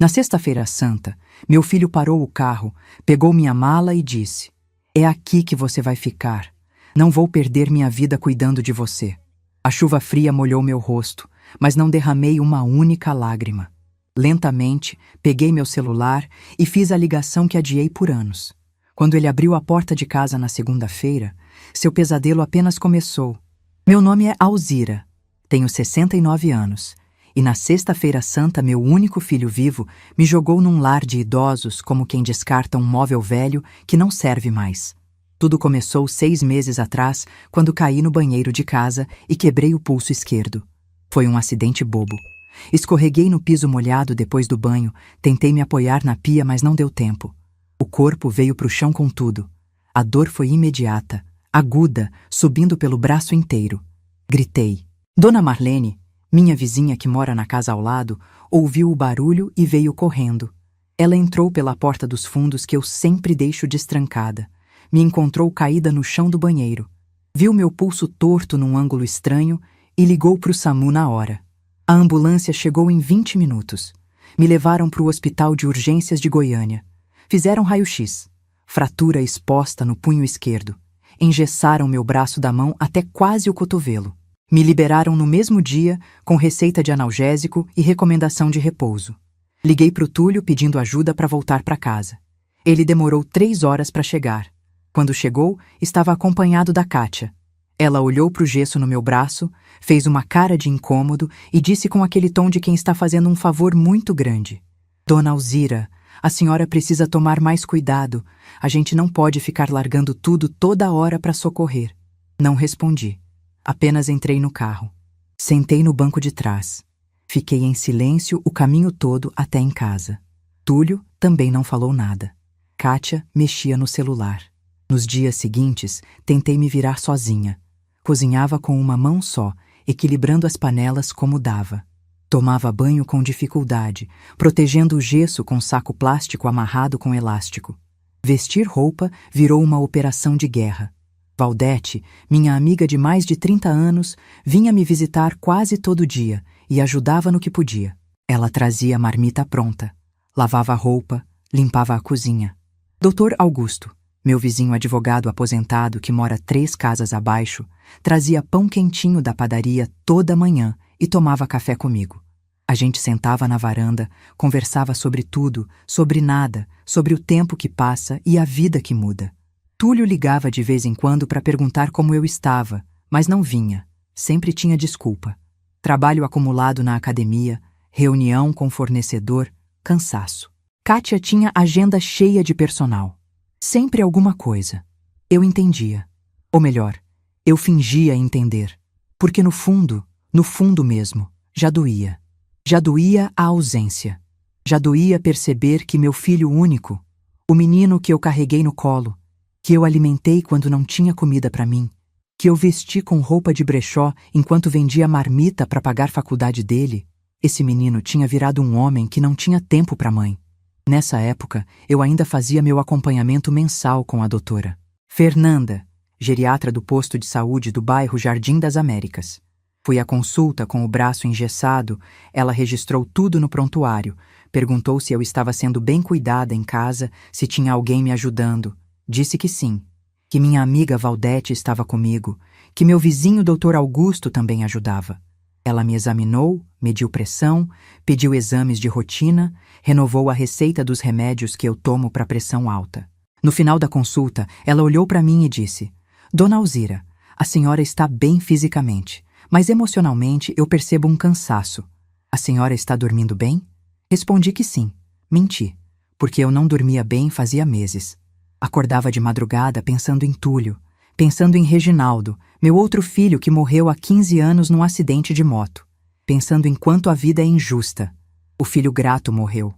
Na sexta-feira santa, meu filho parou o carro, pegou minha mala e disse: "É aqui que você vai ficar. Não vou perder minha vida cuidando de você." A chuva fria molhou meu rosto, mas não derramei uma única lágrima. Lentamente, peguei meu celular e fiz a ligação que adiei por anos. Quando ele abriu a porta de casa na segunda-feira, seu pesadelo apenas começou. Meu nome é Alzira, tenho 69 anos, e na sexta-feira santa meu único filho vivo me jogou num lar de idosos como quem descarta um móvel velho que não serve mais. Tudo começou 6 meses atrás, quando caí no banheiro de casa e quebrei o pulso esquerdo. Foi um acidente bobo. Escorreguei no piso molhado depois do banho, tentei me apoiar na pia, mas não deu tempo. O corpo veio para o chão com tudo. A dor foi imediata, aguda, subindo pelo braço inteiro. Gritei. Dona Marlene, minha vizinha que mora na casa ao lado, ouviu o barulho e veio correndo. Ela entrou pela porta dos fundos que eu sempre deixo destrancada. Me encontrou caída no chão do banheiro. Viu meu pulso torto num ângulo estranho e ligou para o SAMU na hora. A ambulância chegou em 20 minutos. Me levaram para o Hospital de Urgências de Goiânia. Fizeram raio-x. Fratura exposta no punho esquerdo. Engessaram meu braço da mão até quase o cotovelo. Me liberaram no mesmo dia, com receita de analgésico e recomendação de repouso. Liguei para o Túlio pedindo ajuda para voltar para casa. Ele demorou 3 horas para chegar. Quando chegou, estava acompanhado da Kátia. Ela olhou para o gesso no meu braço, fez uma cara de incômodo e disse com aquele tom de quem está fazendo um favor muito grande: "Dona Alzira, a senhora precisa tomar mais cuidado. A gente não pode ficar largando tudo toda hora para socorrer." Não respondi. Apenas entrei no carro. Sentei no banco de trás. Fiquei em silêncio o caminho todo até em casa. Túlio também não falou nada. Kátia mexia no celular. Nos dias seguintes, tentei me virar sozinha. Cozinhava com uma mão só, equilibrando as panelas como dava. Tomava banho com dificuldade, protegendo o gesso com saco plástico amarrado com elástico. Vestir roupa virou uma operação de guerra. Valdete, minha amiga de mais de 30 anos, vinha me visitar quase todo dia e ajudava no que podia. Ela trazia a marmita pronta, lavava a roupa, limpava a cozinha. Dr. Augusto, meu vizinho advogado aposentado que mora 3 casas abaixo, trazia pão quentinho da padaria toda manhã e tomava café comigo. A gente sentava na varanda, conversava sobre tudo, sobre nada, sobre o tempo que passa e a vida que muda. Túlio ligava de vez em quando para perguntar como eu estava, mas não vinha. Sempre tinha desculpa. Trabalho acumulado na academia, reunião com fornecedor, cansaço. Kátia tinha agenda cheia de personal. Sempre alguma coisa. Eu entendia. Ou melhor, eu fingia entender. Porque no fundo mesmo, já doía. Já doía a ausência. Já doía perceber que meu filho único, o menino que eu carreguei no colo, que eu alimentei quando não tinha comida para mim, que eu vesti com roupa de brechó enquanto vendia marmita para pagar a faculdade dele, esse menino tinha virado um homem que não tinha tempo para a mãe. Nessa época, eu ainda fazia meu acompanhamento mensal com a doutora Fernanda, geriatra do posto de saúde do bairro Jardim das Américas. Fui à consulta com o braço engessado, ela registrou tudo no prontuário, perguntou se eu estava sendo bem cuidada em casa, se tinha alguém me ajudando. Disse que sim, que minha amiga Valdete estava comigo, que meu vizinho Dr. Augusto também ajudava. Ela me examinou, mediu pressão, pediu exames de rotina, renovou a receita dos remédios que eu tomo para pressão alta. No final da consulta, ela olhou para mim e disse: "Dona Alzira, a senhora está bem fisicamente, mas emocionalmente eu percebo um cansaço. A senhora está dormindo bem?" Respondi que sim. Menti, porque eu não dormia bem fazia meses. Acordava de madrugada pensando em Túlio, pensando em Reginaldo, meu outro filho que morreu há 15 anos num acidente de moto, pensando em quanto a vida é injusta. O filho grato morreu.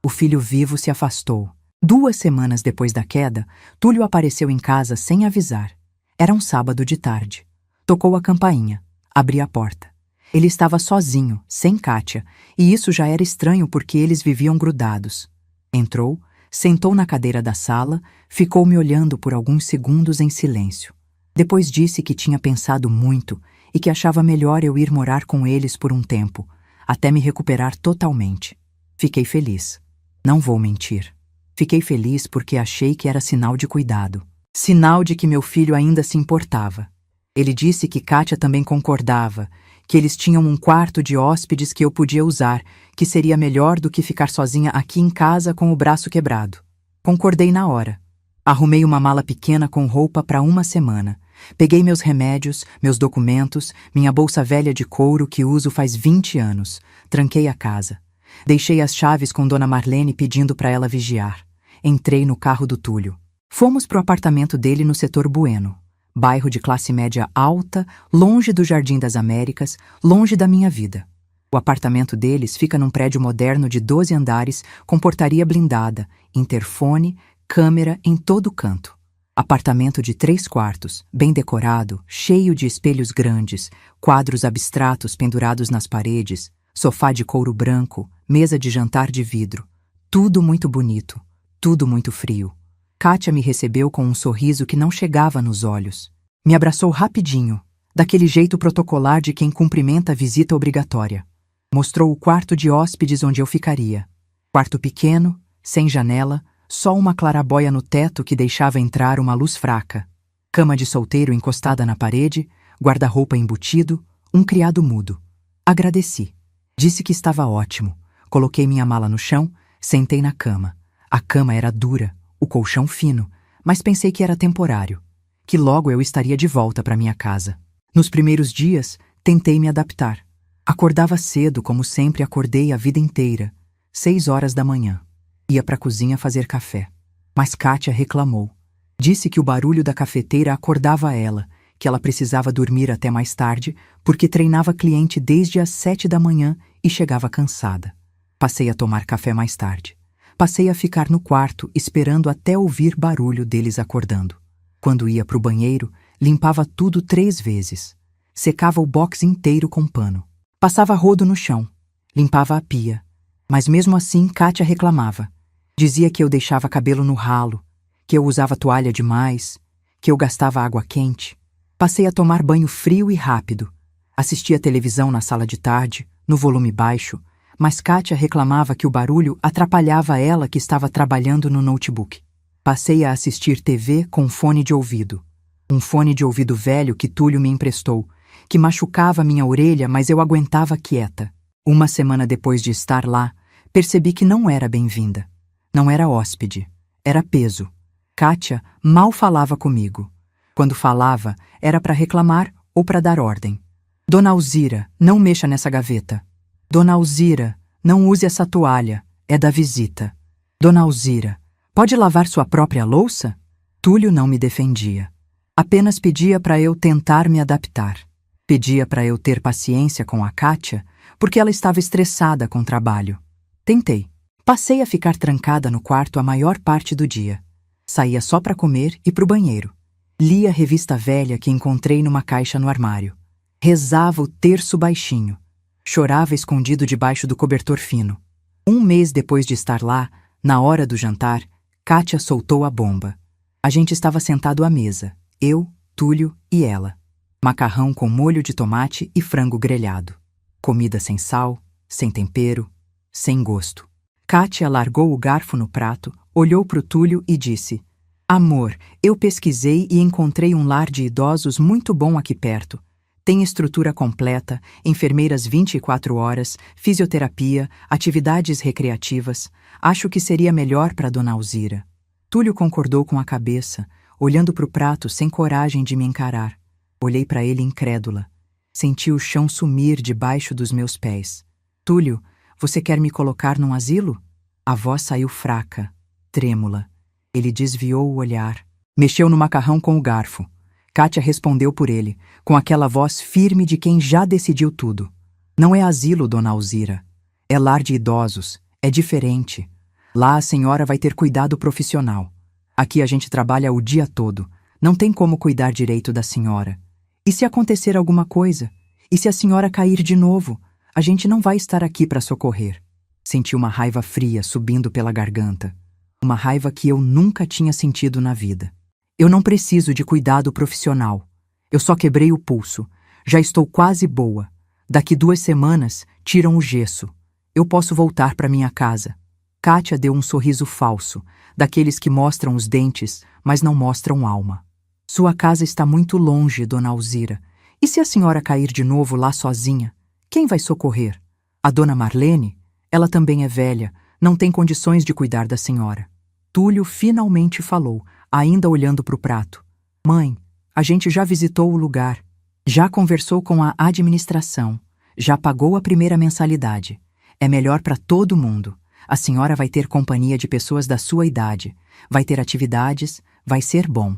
O filho vivo se afastou. 2 semanas depois da queda, Túlio apareceu em casa sem avisar. Era um sábado de tarde. Tocou a campainha. Abri a porta. Ele estava sozinho, sem Kátia, e isso já era estranho porque eles viviam grudados. Entrou, sentou na cadeira da sala, ficou me olhando por alguns segundos em silêncio. Depois disse que tinha pensado muito e que achava melhor eu ir morar com eles por um tempo, até me recuperar totalmente. Fiquei feliz. Não vou mentir. Fiquei feliz porque achei que era sinal de cuidado. Sinal de que meu filho ainda se importava. Ele disse que Kátia também concordava, que eles tinham um quarto de hóspedes que eu podia usar, que seria melhor do que ficar sozinha aqui em casa com o braço quebrado. Concordei na hora. Arrumei uma mala pequena com roupa para uma semana. Peguei meus remédios, meus documentos, minha bolsa velha de couro que uso faz 20 anos. Tranquei a casa. Deixei as chaves com Dona Marlene pedindo para ela vigiar. Entrei no carro do Túlio. Fomos pro apartamento dele no setor Bueno. Bairro de classe média alta, longe do Jardim das Américas, longe da minha vida. O apartamento deles fica num prédio moderno de 12 andares, com portaria blindada, interfone, câmera em todo canto. Apartamento de 3 quartos, bem decorado, cheio de espelhos grandes, quadros abstratos pendurados nas paredes, sofá de couro branco, mesa de jantar de vidro. Tudo muito bonito, tudo muito frio. Kátia me recebeu com um sorriso que não chegava nos olhos. Me abraçou rapidinho, daquele jeito protocolar de quem cumprimenta a visita obrigatória. Mostrou o quarto de hóspedes onde eu ficaria. Quarto pequeno, sem janela, só uma clarabóia no teto que deixava entrar uma luz fraca. Cama de solteiro encostada na parede, guarda-roupa embutido, um criado mudo. Agradeci. Disse que estava ótimo. Coloquei minha mala no chão, sentei na cama. A cama era dura, o colchão fino, mas pensei que era temporário, que logo eu estaria de volta para minha casa. Nos primeiros dias, tentei me adaptar. Acordava cedo, como sempre acordei a vida inteira, 6 horas da manhã. Ia para a cozinha fazer café. Mas Kátia reclamou. Disse que o barulho da cafeteira acordava ela, que ela precisava dormir até mais tarde, porque treinava cliente desde as 7 da manhã e chegava cansada. Passei a tomar café mais tarde. Passei a ficar no quarto, esperando até ouvir barulho deles acordando. Quando ia para o banheiro, limpava tudo 3 vezes. Secava o box inteiro com pano. Passava rodo no chão. Limpava a pia. Mas mesmo assim, Kátia reclamava. Dizia que eu deixava cabelo no ralo, que eu usava toalha demais, que eu gastava água quente. Passei a tomar banho frio e rápido. Assistia televisão na sala de tarde, no volume baixo, mas Kátia reclamava que o barulho atrapalhava ela que estava trabalhando no notebook. Passei a assistir TV com fone de ouvido. Um fone de ouvido velho que Túlio me emprestou, que machucava minha orelha, mas eu aguentava quieta. Uma semana depois de estar lá, percebi que não era bem-vinda. Não era hóspede. Era peso. Kátia mal falava comigo. Quando falava, era para reclamar ou para dar ordem. Dona Alzira, não mexa nessa gaveta. Dona Alzira, não use essa toalha, é da visita. Dona Alzira, pode lavar sua própria louça? Túlio não me defendia. Apenas pedia para eu tentar me adaptar. Pedia para eu ter paciência com a Kátia, porque ela estava estressada com o trabalho. Tentei. Passei a ficar trancada no quarto a maior parte do dia. Saía só para comer e para o banheiro. Lia a revista velha que encontrei numa caixa no armário. Rezava o terço baixinho. Chorava escondido debaixo do cobertor fino. 1 mês depois de estar lá, na hora do jantar, Kátia soltou a bomba. A gente estava sentado à mesa, eu, Túlio e ela. Macarrão com molho de tomate e frango grelhado. Comida sem sal, sem tempero, sem gosto. Kátia largou o garfo no prato, olhou para o Túlio e disse: Amor, eu pesquisei e encontrei um lar de idosos muito bom aqui perto. Tem estrutura completa, enfermeiras 24 horas, fisioterapia, atividades recreativas. Acho que seria melhor para Dona Alzira. Túlio concordou com a cabeça, olhando para o prato sem coragem de me encarar. Olhei para ele incrédula. Senti o chão sumir debaixo dos meus pés. Túlio, você quer me colocar num asilo? A voz saiu fraca, trêmula. Ele desviou o olhar. Mexeu no macarrão com o garfo. Kátia respondeu por ele, com aquela voz firme de quem já decidiu tudo. Não é asilo, Dona Alzira. É lar de idosos. É diferente. Lá a senhora vai ter cuidado profissional. Aqui a gente trabalha o dia todo. Não tem como cuidar direito da senhora. E se acontecer alguma coisa? E se a senhora cair de novo? A gente não vai estar aqui para socorrer. Senti uma raiva fria subindo pela garganta. Uma raiva que eu nunca tinha sentido na vida. Eu não preciso de cuidado profissional. Eu só quebrei o pulso. Já estou quase boa. Daqui 2 semanas, tiram o gesso. Eu posso voltar para minha casa. Kátia deu um sorriso falso, daqueles que mostram os dentes, mas não mostram alma. Sua casa está muito longe, dona Alzira. E se a senhora cair de novo lá sozinha? Quem vai socorrer? A dona Marlene? Ela também é velha, não tem condições de cuidar da senhora. Túlio finalmente falou, ainda olhando para o prato. Mãe, a gente já visitou o lugar. Já conversou com a administração. Já pagou a primeira mensalidade. É melhor para todo mundo. A senhora vai ter companhia de pessoas da sua idade. Vai ter atividades, vai ser bom.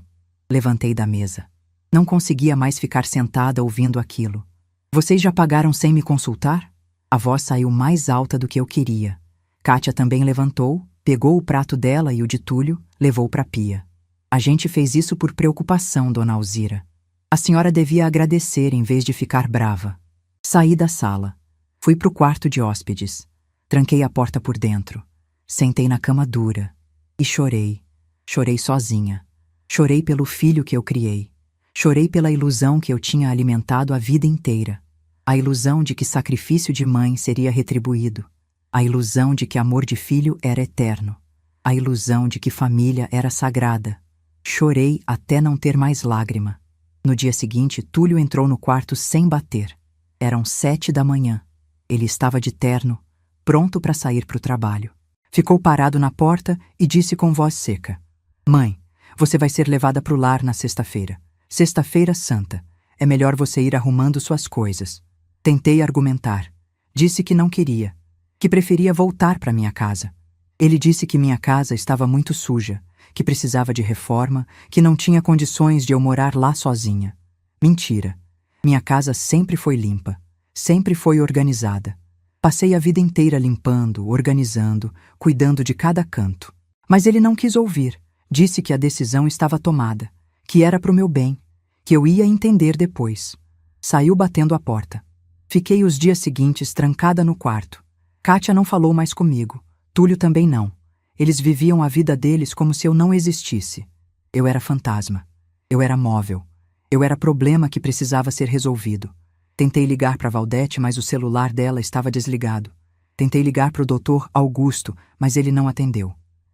Levantei da mesa. Não conseguia mais ficar sentada ouvindo aquilo. Vocês já pagaram sem me consultar? A voz saiu mais alta do que eu queria. Kátia também levantou, pegou o prato dela e o de Túlio, levou para a pia. A gente fez isso por preocupação, dona Alzira. A senhora devia agradecer em vez de ficar brava. Saí da sala. Fui para o quarto de hóspedes. Tranquei a porta por dentro. Sentei na cama dura. E chorei. Chorei sozinha. Chorei pelo filho que eu criei. Chorei pela ilusão que eu tinha alimentado a vida inteira. A ilusão de que sacrifício de mãe seria retribuído. A ilusão de que amor de filho era eterno. A ilusão de que família era sagrada. Chorei até não ter mais lágrima. No dia seguinte, Túlio entrou no quarto sem bater. Eram 7 da manhã. Ele estava de terno, pronto para sair para o trabalho. Ficou parado na porta e disse com voz seca. Mãe, você vai ser levada para o lar na sexta-feira. Sexta-feira santa. É melhor você ir arrumando suas coisas. Tentei argumentar. Disse que não queria. Que preferia voltar para minha casa. Ele disse que minha casa estava muito suja, que precisava de reforma, que não tinha condições de eu morar lá sozinha. Mentira. Minha casa sempre foi limpa, sempre foi organizada. Passei a vida inteira limpando, organizando, cuidando de cada canto. Mas ele não quis ouvir. Disse que a decisão estava tomada, que era para o meu bem, que eu ia entender depois. Saiu batendo a porta. Fiquei os dias seguintes trancada no quarto. Kátia não falou mais comigo. Túlio também não. Eles viviam a vida deles como se eu não existisse. Eu era fantasma. Eu era móvel. Eu era problema que precisava ser resolvido. Tentei ligar para Valdete, mas o celular dela estava desligado. Tentei ligar para o Dr. Augusto, mas ele não atendeu.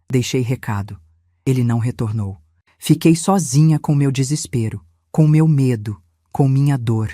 Deixei recado. Ele não retornou. Fiquei sozinha com meu desespero, com meu medo, com minha dor.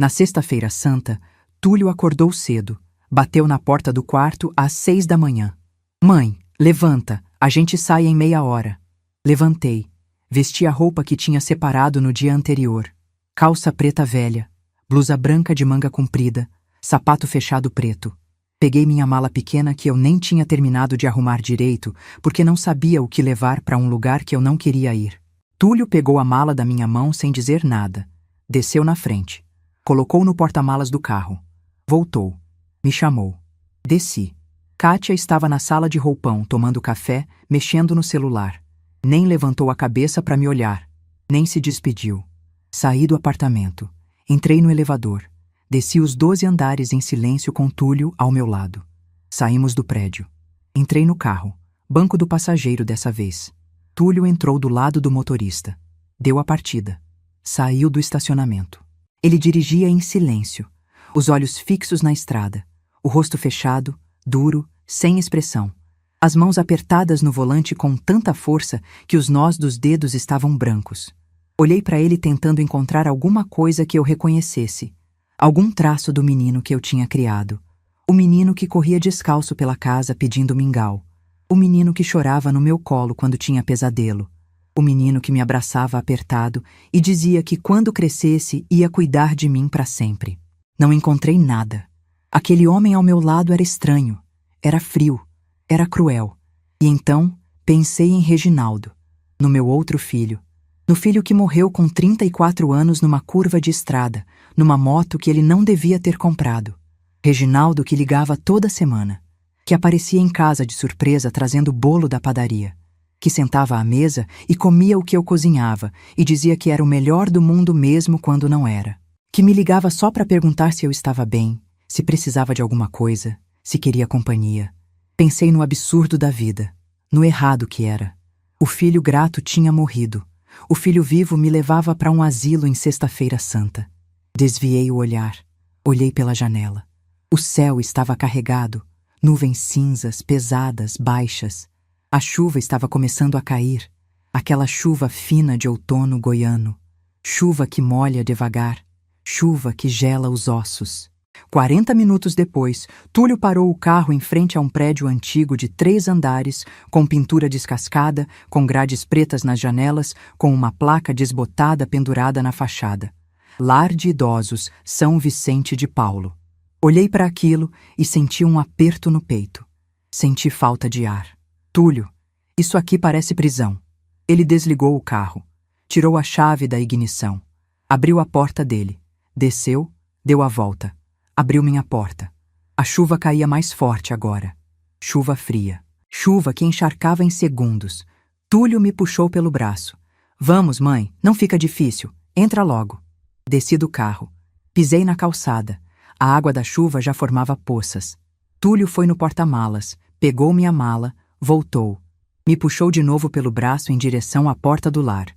Na sexta-feira santa, Túlio acordou cedo. Bateu na porta do quarto às 6 da manhã. Mãe, levanta, a gente sai em meia hora. Levantei. Vesti a roupa que tinha separado no dia anterior. Calça preta velha, blusa branca de manga comprida, sapato fechado preto. Peguei minha mala pequena que eu nem tinha terminado de arrumar direito, porque não sabia o que levar para um lugar que eu não queria ir. Túlio pegou a mala da minha mão sem dizer nada. Desceu na frente. Colocou no porta-malas do carro. Voltou. Me chamou. Desci. Kátia estava na sala de roupão, tomando café, mexendo no celular. Nem levantou a cabeça para me olhar. Nem se despediu. Saí do apartamento. Entrei no elevador. Desci os 12 andares em silêncio com Túlio ao meu lado. Saímos do prédio. Entrei no carro. Banco do passageiro dessa vez. Túlio entrou do lado do motorista. Deu a partida. Saiu do estacionamento. Ele dirigia em silêncio. Os olhos fixos na estrada. O rosto fechado, duro, sem expressão. As mãos apertadas no volante com tanta força que os nós dos dedos estavam brancos. Olhei para ele tentando encontrar alguma coisa que eu reconhecesse. Algum traço do menino que eu tinha criado. O menino que corria descalço pela casa pedindo mingau. O menino que chorava no meu colo quando tinha pesadelo. O menino que me abraçava apertado e dizia que quando crescesse ia cuidar de mim para sempre. Não encontrei nada. Aquele homem ao meu lado era estranho. Era frio. Era cruel. E então pensei em Reginaldo. No meu outro filho. No filho que morreu com 34 anos numa curva de estrada, numa moto que ele não devia ter comprado. Reginaldo que ligava toda semana. Que aparecia em casa de surpresa trazendo bolo da padaria. Que sentava à mesa e comia o que eu cozinhava e dizia que era o melhor do mundo mesmo quando não era. Que me ligava só para perguntar se eu estava bem, se precisava de alguma coisa, se queria companhia. Pensei no absurdo da vida, no errado que era. O filho grato tinha morrido. O filho vivo me levava para um asilo em sexta-feira santa. Desviei o olhar. Olhei pela janela. O céu estava carregado. Nuvens cinzas, pesadas, baixas. A chuva estava começando a cair. Aquela chuva fina de outono goiano. Chuva que molha devagar. Chuva que gela os ossos. 40 minutos depois, Túlio parou o carro em frente a um prédio antigo de 3 andares, com pintura descascada, com grades pretas nas janelas, com uma placa desbotada pendurada na fachada. Lar de Idosos, São Vicente de Paulo. Olhei para aquilo e senti um aperto no peito. Senti falta de ar. Túlio, isso aqui parece prisão. Ele desligou o carro, tirou a chave da ignição, abriu a porta dele, desceu, deu a volta. Abriu minha porta. A chuva caía mais forte agora. Chuva fria. Chuva que encharcava em segundos. Túlio me puxou pelo braço. Vamos, mãe, não fica difícil. Entra logo. Desci do carro. Pisei na calçada. A água da chuva já formava poças. Túlio foi no porta-malas, pegou minha mala, voltou. Me puxou de novo pelo braço em direção à porta do lar.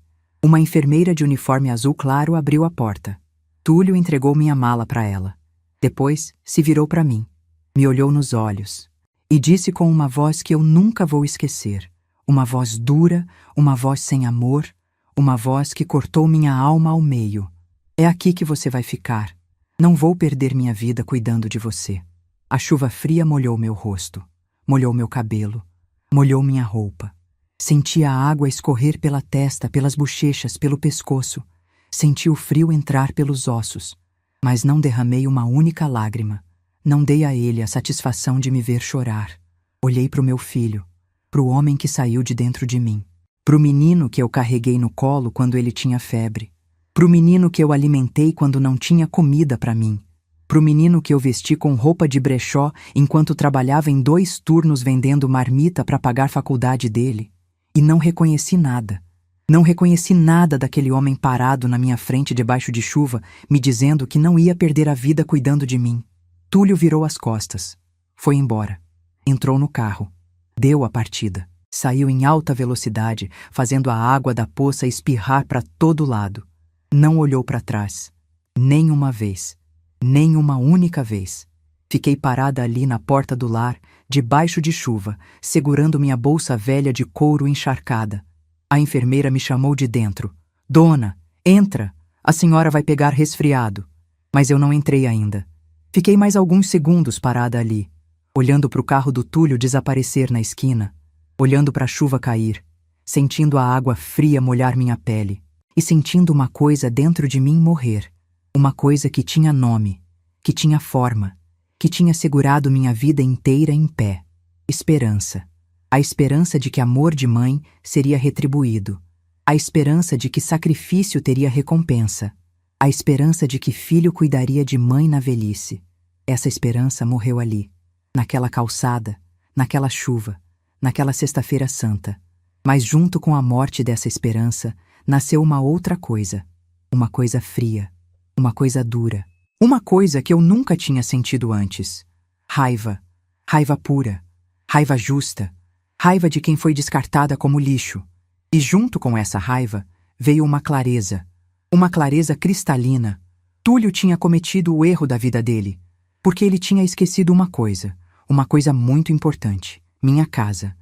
Uma enfermeira de uniforme azul claro abriu a porta. Túlio entregou minha mala para ela. Depois, se virou para mim, me olhou nos olhos e disse com uma voz que eu nunca vou esquecer, uma voz dura, uma voz sem amor, uma voz que cortou minha alma ao meio. É aqui que você vai ficar. Não vou perder minha vida cuidando de você. A chuva fria molhou meu rosto, molhou meu cabelo, molhou minha roupa. Senti a água escorrer pela testa, pelas bochechas, pelo pescoço. Senti o frio entrar pelos ossos. Mas não derramei uma única lágrima. Não dei a ele a satisfação de me ver chorar. Olhei para o meu filho, para o homem que saiu de dentro de mim, para o menino que eu carreguei no colo quando ele tinha febre, para o menino que eu alimentei quando não tinha comida para mim, para o menino que eu vesti com roupa de brechó enquanto trabalhava em 2 turnos vendendo marmita para pagar a faculdade dele. E não reconheci nada. Não reconheci nada daquele homem parado na minha frente debaixo de chuva, me dizendo que não ia perder a vida cuidando de mim. Túlio virou as costas. Foi embora. Entrou no carro. Deu a partida. Saiu em alta velocidade, fazendo a água da poça espirrar para todo lado. Não olhou para trás. Nem uma vez. Nem uma única vez. Fiquei parada ali na porta do lar, debaixo de chuva, segurando minha bolsa velha de couro encharcada. A enfermeira me chamou de dentro. Dona, entra! A senhora vai pegar resfriado. Mas eu não entrei ainda. Fiquei mais alguns segundos parada ali, olhando para o carro do Túlio desaparecer na esquina, olhando para a chuva cair, sentindo a água fria molhar minha pele e sentindo uma coisa dentro de mim morrer. Uma coisa que tinha nome, que tinha forma, que tinha segurado minha vida inteira em pé. Esperança. A esperança de que amor de mãe seria retribuído. A esperança de que sacrifício teria recompensa. A esperança de que filho cuidaria de mãe na velhice. Essa esperança morreu ali, naquela calçada, naquela chuva, naquela sexta-feira santa. Mas junto com a morte dessa esperança, nasceu uma outra coisa. Uma coisa fria, uma coisa dura. Uma coisa que eu nunca tinha sentido antes. Raiva. Raiva pura. Raiva justa. Raiva de quem foi descartada como lixo. E junto com essa raiva, veio uma clareza cristalina. Túlio tinha cometido o erro da vida dele, porque ele tinha esquecido uma coisa muito importante. Minha casa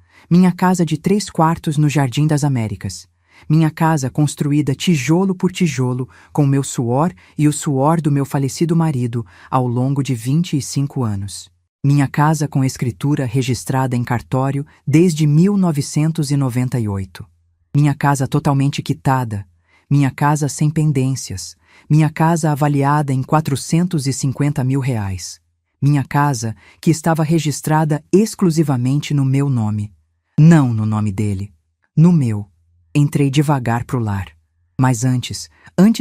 de 3 quartos no Jardim das Américas. Minha casa construída tijolo por tijolo, com meu suor e o suor do meu falecido marido ao longo de 25 anos. Minha casa com escritura registrada em cartório desde 1998. Minha casa totalmente quitada. Minha casa sem pendências. Minha casa avaliada em R$450 mil. Minha casa que estava registrada exclusivamente no meu nome. Não no nome dele. No meu. Entrei devagar pro lar. Mas antes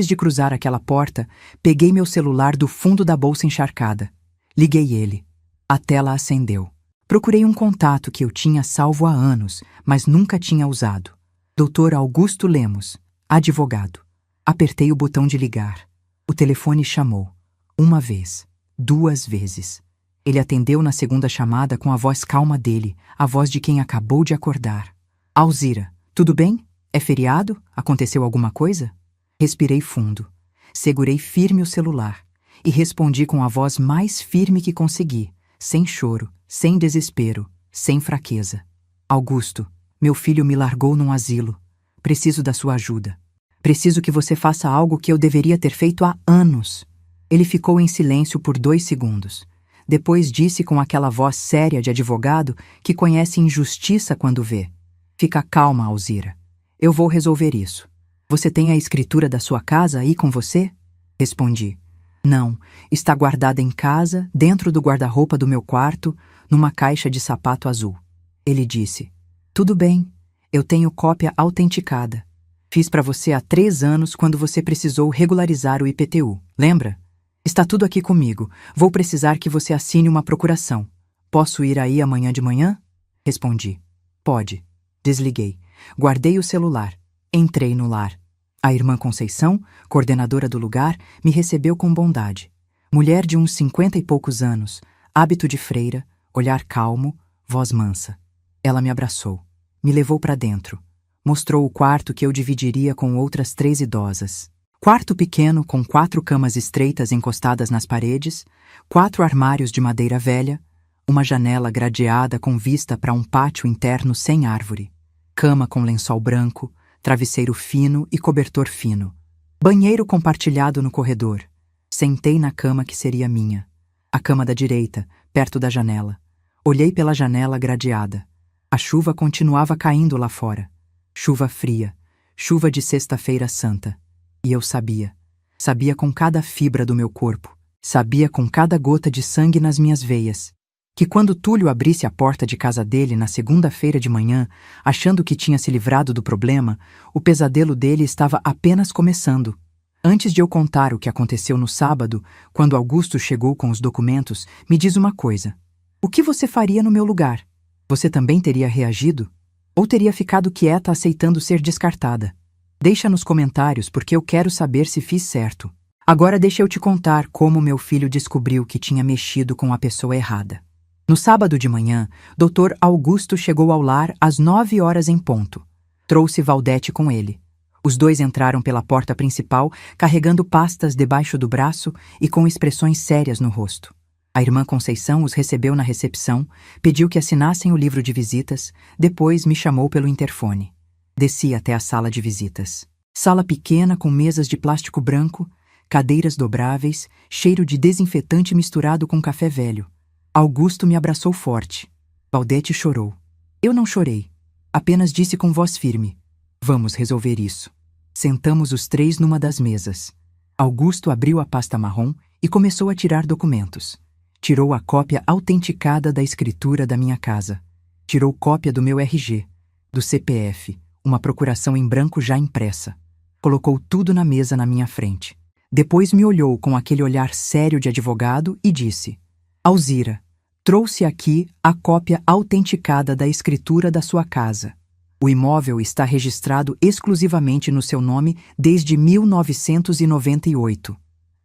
de cruzar aquela porta, peguei meu celular do fundo da bolsa encharcada. Liguei ele. A tela acendeu. Procurei um contato que eu tinha salvo há anos, mas nunca tinha usado. Dr. Augusto Lemos, advogado. Apertei o botão de ligar. O telefone chamou. 1 vez, 2 vezes. Ele atendeu na segunda chamada com a voz calma dele, a voz de quem acabou de acordar. Alzira, tudo bem? É feriado? Aconteceu alguma coisa? Respirei fundo. Segurei firme o celular e respondi com a voz mais firme que consegui, sem choro, sem desespero, sem fraqueza. Augusto, meu filho me largou num asilo. Preciso da sua ajuda. Preciso que você faça algo que eu deveria ter feito há anos. Ele ficou em silêncio por 2 segundos. Depois disse com aquela voz séria de advogado que conhece injustiça quando vê. Fica calma, Alzira. Eu vou resolver isso. Você tem a escritura da sua casa aí com você? Respondi. Não, está guardada em casa, dentro do guarda-roupa do meu quarto, numa caixa de sapato azul. Ele disse. Tudo bem, eu tenho cópia autenticada. Fiz para você há 3 anos quando você precisou regularizar o IPTU. Lembra? Está tudo aqui comigo. Vou precisar que você assine uma procuração. Posso ir aí amanhã de manhã? Respondi. Pode. Desliguei. Guardei o celular. Entrei no lar. A irmã Conceição, coordenadora do lugar, me recebeu com bondade. Mulher de uns 50 e poucos anos, hábito de freira, olhar calmo, voz mansa. Ela me abraçou. Me levou para dentro. Mostrou o quarto que eu dividiria com outras 3 idosas. Quarto pequeno com 4 camas estreitas encostadas nas paredes, 4 armários de madeira velha, uma janela gradeada com vista para um pátio interno sem árvore, cama com lençol branco, travesseiro fino e cobertor fino, banheiro compartilhado no corredor. Sentei na cama que seria minha, a cama da direita, perto da janela. Olhei pela janela gradeada. A chuva continuava caindo lá fora. Chuva fria, chuva de Sexta-feira Santa. E eu sabia. Sabia com cada fibra do meu corpo. Sabia com cada gota de sangue nas minhas veias. Que quando Túlio abrisse a porta de casa dele na segunda-feira de manhã, achando que tinha se livrado do problema, o pesadelo dele estava apenas começando. Antes de eu contar o que aconteceu no sábado, quando Augusto chegou com os documentos, me diz uma coisa. O que você faria no meu lugar? Você também teria reagido? Ou teria ficado quieta aceitando ser descartada? Deixa nos comentários porque eu quero saber se fiz certo. Agora deixa eu te contar como meu filho descobriu que tinha mexido com a pessoa errada. No sábado de manhã, Dr. Augusto chegou ao lar às 9 horas em ponto. Trouxe Valdete com ele. Os dois entraram pela porta principal, carregando pastas debaixo do braço e com expressões sérias no rosto. A irmã Conceição os recebeu na recepção, pediu que assinassem o livro de visitas, depois me chamou pelo interfone. Desci até a sala de visitas. Sala pequena com mesas de plástico branco, cadeiras dobráveis, cheiro de desinfetante misturado com café velho. Augusto me abraçou forte. Valdete chorou. Eu não chorei. Apenas disse com voz firme. Vamos resolver isso. Sentamos os 3 numa das mesas. Augusto abriu a pasta marrom e começou a tirar documentos. Tirou a cópia autenticada da escritura da minha casa. Tirou cópia do meu RG, do CPF, uma procuração em branco já impressa. Colocou tudo na mesa na minha frente. Depois me olhou com aquele olhar sério de advogado e disse: Alzira, trouxe aqui a cópia autenticada da escritura da sua casa. O imóvel está registrado exclusivamente no seu nome desde 1998.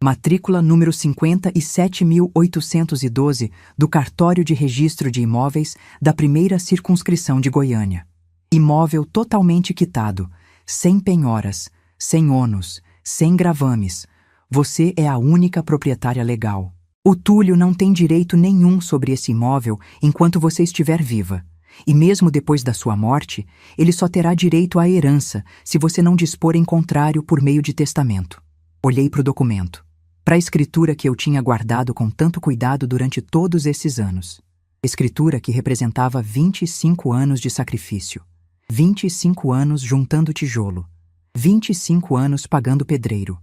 Matrícula número 57.812 do Cartório de Registro de Imóveis da 1ª Circunscrição de Goiânia. Imóvel totalmente quitado, sem penhoras, sem ônus, sem gravames. Você é a única proprietária legal. O Túlio não tem direito nenhum sobre esse imóvel enquanto você estiver viva. E mesmo depois da sua morte, ele só terá direito à herança se você não dispor em contrário por meio de testamento. Olhei para o documento. Para a escritura que eu tinha guardado com tanto cuidado durante todos esses anos. Escritura que representava 25 anos de sacrifício. 25 anos juntando tijolo. 25 anos pagando pedreiro.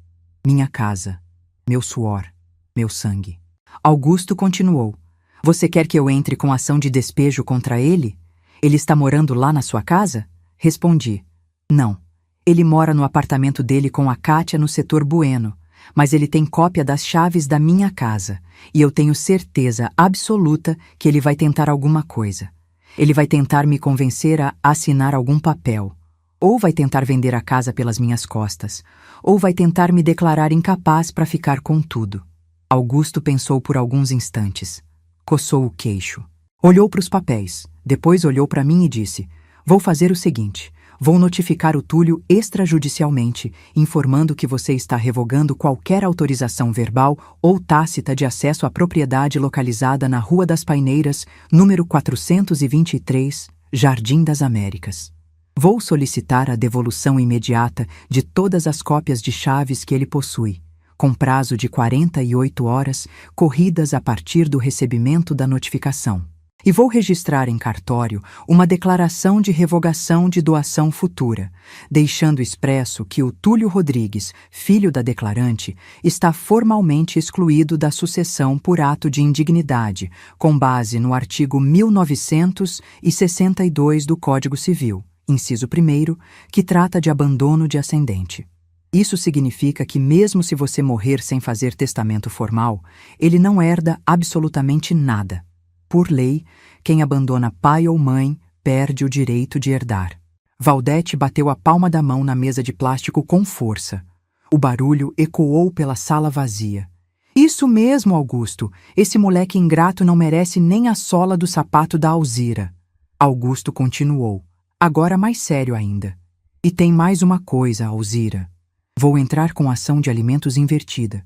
Minha casa. Meu suor. Meu sangue. Augusto continuou. Você quer que eu entre com ação de despejo contra ele? Ele está morando lá na sua casa? Respondi. Não. Ele mora no apartamento dele com a Kátia no setor Bueno, mas ele tem cópia das chaves da minha casa, e eu tenho certeza absoluta que ele vai tentar alguma coisa. Ele vai tentar me convencer a assinar algum papel, ou vai tentar vender a casa pelas minhas costas, ou vai tentar me declarar incapaz para ficar com tudo. Augusto pensou por alguns instantes. Coçou o queixo. Olhou para os papéis, depois olhou para mim e disse: Vou fazer o seguinte, Vou notificar o Túlio extrajudicialmente, informando que você está revogando qualquer autorização verbal ou tácita de acesso à propriedade localizada na Rua das Paineiras, número 423, Jardim das Américas. Vou solicitar a devolução imediata de todas as cópias de chaves que ele possui, com prazo de 48 horas, corridas a partir do recebimento da notificação. E vou registrar em cartório uma declaração de revogação de doação futura, deixando expresso que o Túlio Rodrigues, filho da declarante, está formalmente excluído da sucessão por ato de indignidade, com base no artigo 1962 do Código Civil, inciso 1º, que trata de abandono de ascendente. Isso significa que, mesmo se você morrer sem fazer testamento formal, ele não herda absolutamente nada. Por lei, quem abandona pai ou mãe perde o direito de herdar. Valdete bateu a palma da mão na mesa de plástico com força. O barulho ecoou pela sala vazia. Isso mesmo, Augusto. Esse moleque ingrato não merece nem a sola do sapato da Alzira. Augusto continuou, agora mais sério ainda. E tem mais uma coisa, Alzira. Vou entrar com ação de alimentos invertida.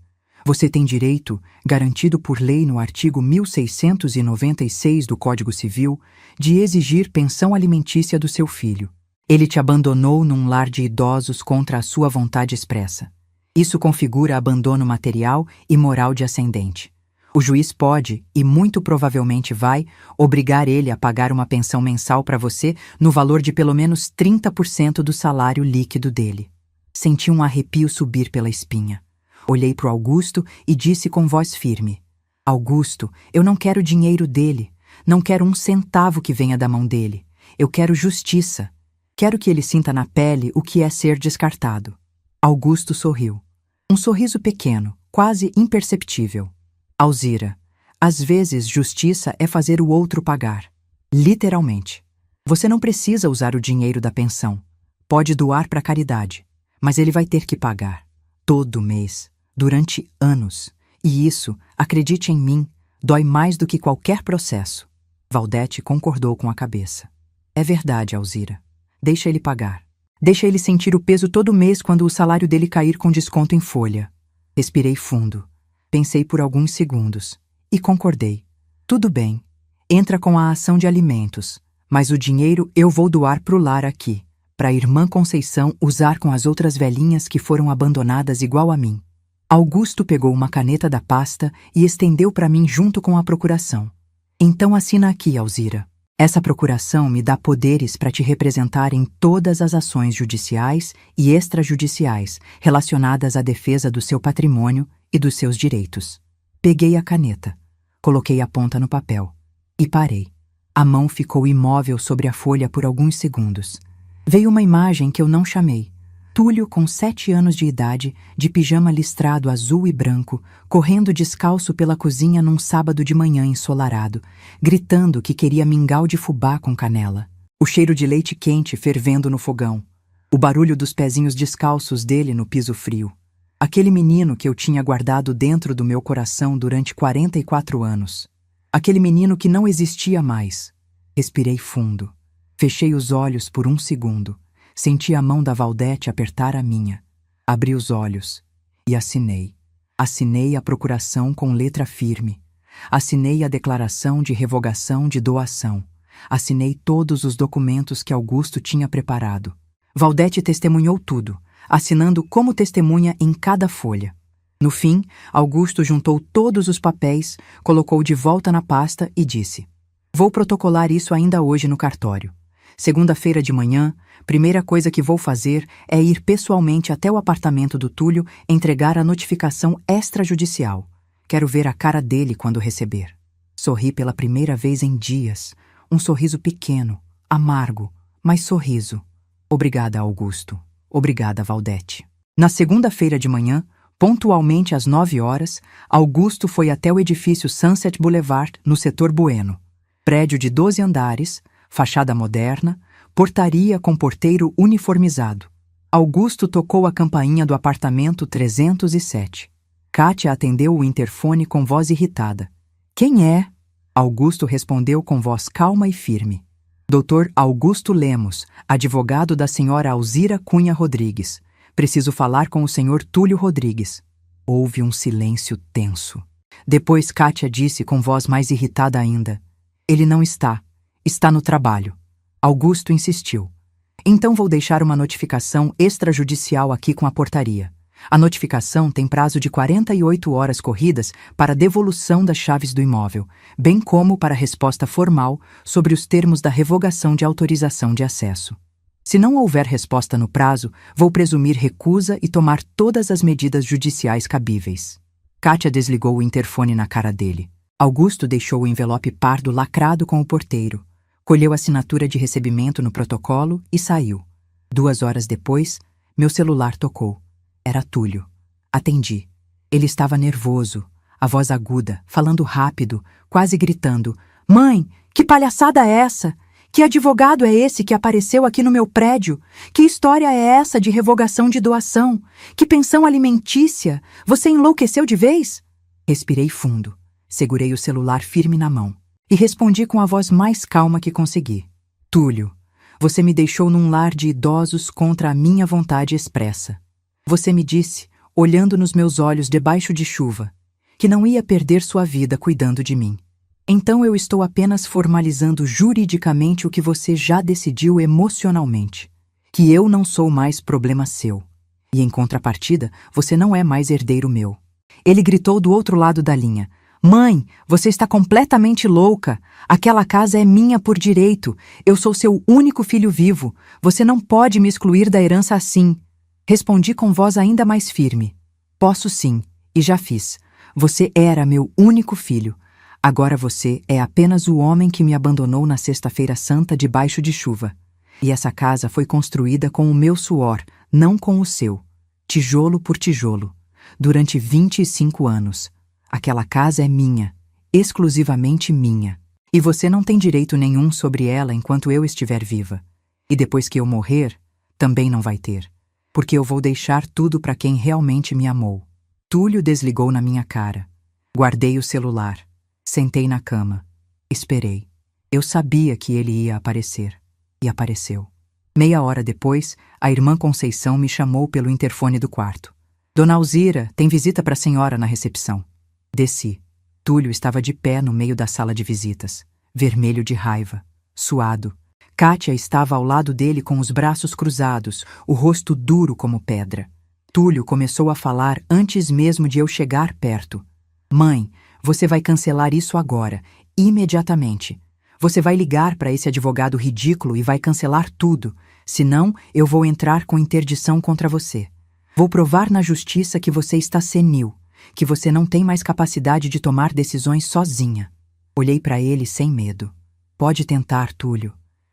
Você tem direito, garantido por lei no artigo 1696 do Código Civil, de exigir pensão alimentícia do seu filho. Ele te abandonou num lar de idosos contra a sua vontade expressa. Isso configura abandono material e moral de ascendente. O juiz pode, e muito provavelmente vai, obrigar ele a pagar uma pensão mensal para você no valor de pelo menos 30% do salário líquido dele. Senti um arrepio subir pela espinha. Olhei para o Augusto e disse com voz firme: Augusto, eu não quero dinheiro dele. Não quero um centavo que venha da mão dele. Eu quero justiça. Quero que ele sinta na pele o que é ser descartado. Augusto sorriu. Um sorriso pequeno, quase imperceptível. Alzira, às vezes justiça é fazer o outro pagar. Literalmente. Você não precisa usar o dinheiro da pensão. Pode doar para a caridade. Mas ele vai ter que pagar. Todo mês. Durante anos. E isso, acredite em mim, dói mais do que qualquer processo. Valdete concordou com a cabeça. É verdade, Alzira. Deixa ele pagar. Deixa ele sentir o peso todo mês quando o salário dele cair com desconto em folha. Respirei fundo. Pensei por alguns segundos. E concordei. Tudo bem. Entra com a ação de alimentos. Mas o dinheiro eu vou doar pro lar aqui, para a irmã Conceição usar com as outras velhinhas que foram abandonadas igual a mim. Augusto pegou uma caneta da pasta e estendeu para mim junto com a procuração. Então assina aqui, Alzira. Essa procuração me dá poderes para te representar em todas as ações judiciais e extrajudiciais relacionadas à defesa do seu patrimônio e dos seus direitos. Peguei a caneta, coloquei a ponta no papel e parei. A mão ficou imóvel sobre a folha por alguns segundos. Veio uma imagem que eu não chamei. Túlio, com 7 anos de idade, de pijama listrado azul e branco, correndo descalço pela cozinha num sábado de manhã ensolarado, gritando que queria mingau de fubá com canela. O cheiro de leite quente fervendo no fogão. O barulho dos pezinhos descalços dele no piso frio. Aquele menino que eu tinha guardado dentro do meu coração durante 44 anos. Aquele menino que não existia mais. Respirei fundo. Fechei os olhos por um segundo. Senti a mão da Valdete apertar a minha. Abri os olhos e assinei. Assinei a procuração com letra firme. Assinei a declaração de revogação de doação. Assinei todos os documentos que Augusto tinha preparado. Valdete testemunhou tudo, assinando como testemunha em cada folha. No fim, Augusto juntou todos os papéis, colocou de volta na pasta e disse: Vou protocolar isso ainda hoje no cartório. Segunda-feira de manhã, primeira coisa que vou fazer é ir pessoalmente até o apartamento do Túlio entregar a notificação extrajudicial. Quero ver a cara dele quando receber. Sorri pela primeira vez em dias. Um sorriso pequeno, amargo, mas sorriso. Obrigada, Augusto. Obrigada, Valdete. Na segunda-feira de manhã, pontualmente às 9 horas, Augusto foi até o edifício Sunset Boulevard, no setor Bueno. Prédio de 12 andares, fachada moderna, portaria com porteiro uniformizado. Augusto tocou a campainha do apartamento 307. Kátia atendeu o interfone com voz irritada. Quem é? Augusto respondeu com voz calma e firme. Dr. Augusto Lemos, advogado da senhora Alzira Cunha Rodrigues. Preciso falar com o senhor Túlio Rodrigues. Houve um silêncio tenso. Depois Kátia disse com voz mais irritada ainda: Ele não está. Está no trabalho. Augusto insistiu. Então vou deixar uma notificação extrajudicial aqui com a portaria. A notificação tem prazo de 48 horas corridas para devolução das chaves do imóvel, bem como para resposta formal sobre os termos da revogação de autorização de acesso. Se não houver resposta no prazo, vou presumir recusa e tomar todas as medidas judiciais cabíveis. Kátia desligou o interfone na cara dele. Augusto deixou o envelope pardo lacrado com o porteiro, colheu a assinatura de recebimento no protocolo e saiu. 2 horas depois, meu celular tocou. Era Túlio. Atendi. Ele estava nervoso, a voz aguda, falando rápido, quase gritando: Mãe, que palhaçada é essa? Que advogado é esse que apareceu aqui no meu prédio? Que história é essa de revogação de doação? Que pensão alimentícia? Você enlouqueceu de vez? Respirei fundo, segurei o celular firme na mão e respondi com a voz mais calma que consegui. Túlio, você me deixou num lar de idosos contra a minha vontade expressa. Você me disse, olhando nos meus olhos debaixo de chuva, que não ia perder sua vida cuidando de mim. Então eu estou apenas formalizando juridicamente o que você já decidiu emocionalmente, que eu não sou mais problema seu. E em contrapartida, você não é mais herdeiro meu. Ele gritou do outro lado da linha: Mãe, você está completamente louca. Aquela casa é minha por direito. Eu sou seu único filho vivo. Você não pode me excluir da herança assim. Respondi com voz ainda mais firme: Posso sim, e já fiz. Você era meu único filho. Agora você é apenas o homem que me abandonou na Sexta-feira Santa debaixo de chuva. E essa casa foi construída com o meu suor, não com o seu. Tijolo por tijolo. Durante 25 anos. Aquela casa é minha, exclusivamente minha. E você não tem direito nenhum sobre ela enquanto eu estiver viva. E depois que eu morrer, também não vai ter. Porque eu vou deixar tudo para quem realmente me amou. Túlio desligou na minha cara. Guardei o celular. Sentei na cama. Esperei. Eu sabia que ele ia aparecer. E apareceu. Meia hora depois, a irmã Conceição me chamou pelo interfone do quarto. Dona Alzira, tem visita para a senhora na recepção. Desci. Túlio estava de pé no meio da sala de visitas, vermelho de raiva, suado. Kátia estava ao lado dele com os braços cruzados, o rosto duro como pedra. Túlio começou a falar antes mesmo de eu chegar perto. Mãe, você vai cancelar isso agora, imediatamente. Você vai ligar para esse advogado ridículo e vai cancelar tudo, senão eu vou entrar com interdição contra você. Vou provar na justiça que você está senil, que você não tem mais capacidade de tomar decisões sozinha. Olhei para ele sem medo. Pode tentar, Túlio,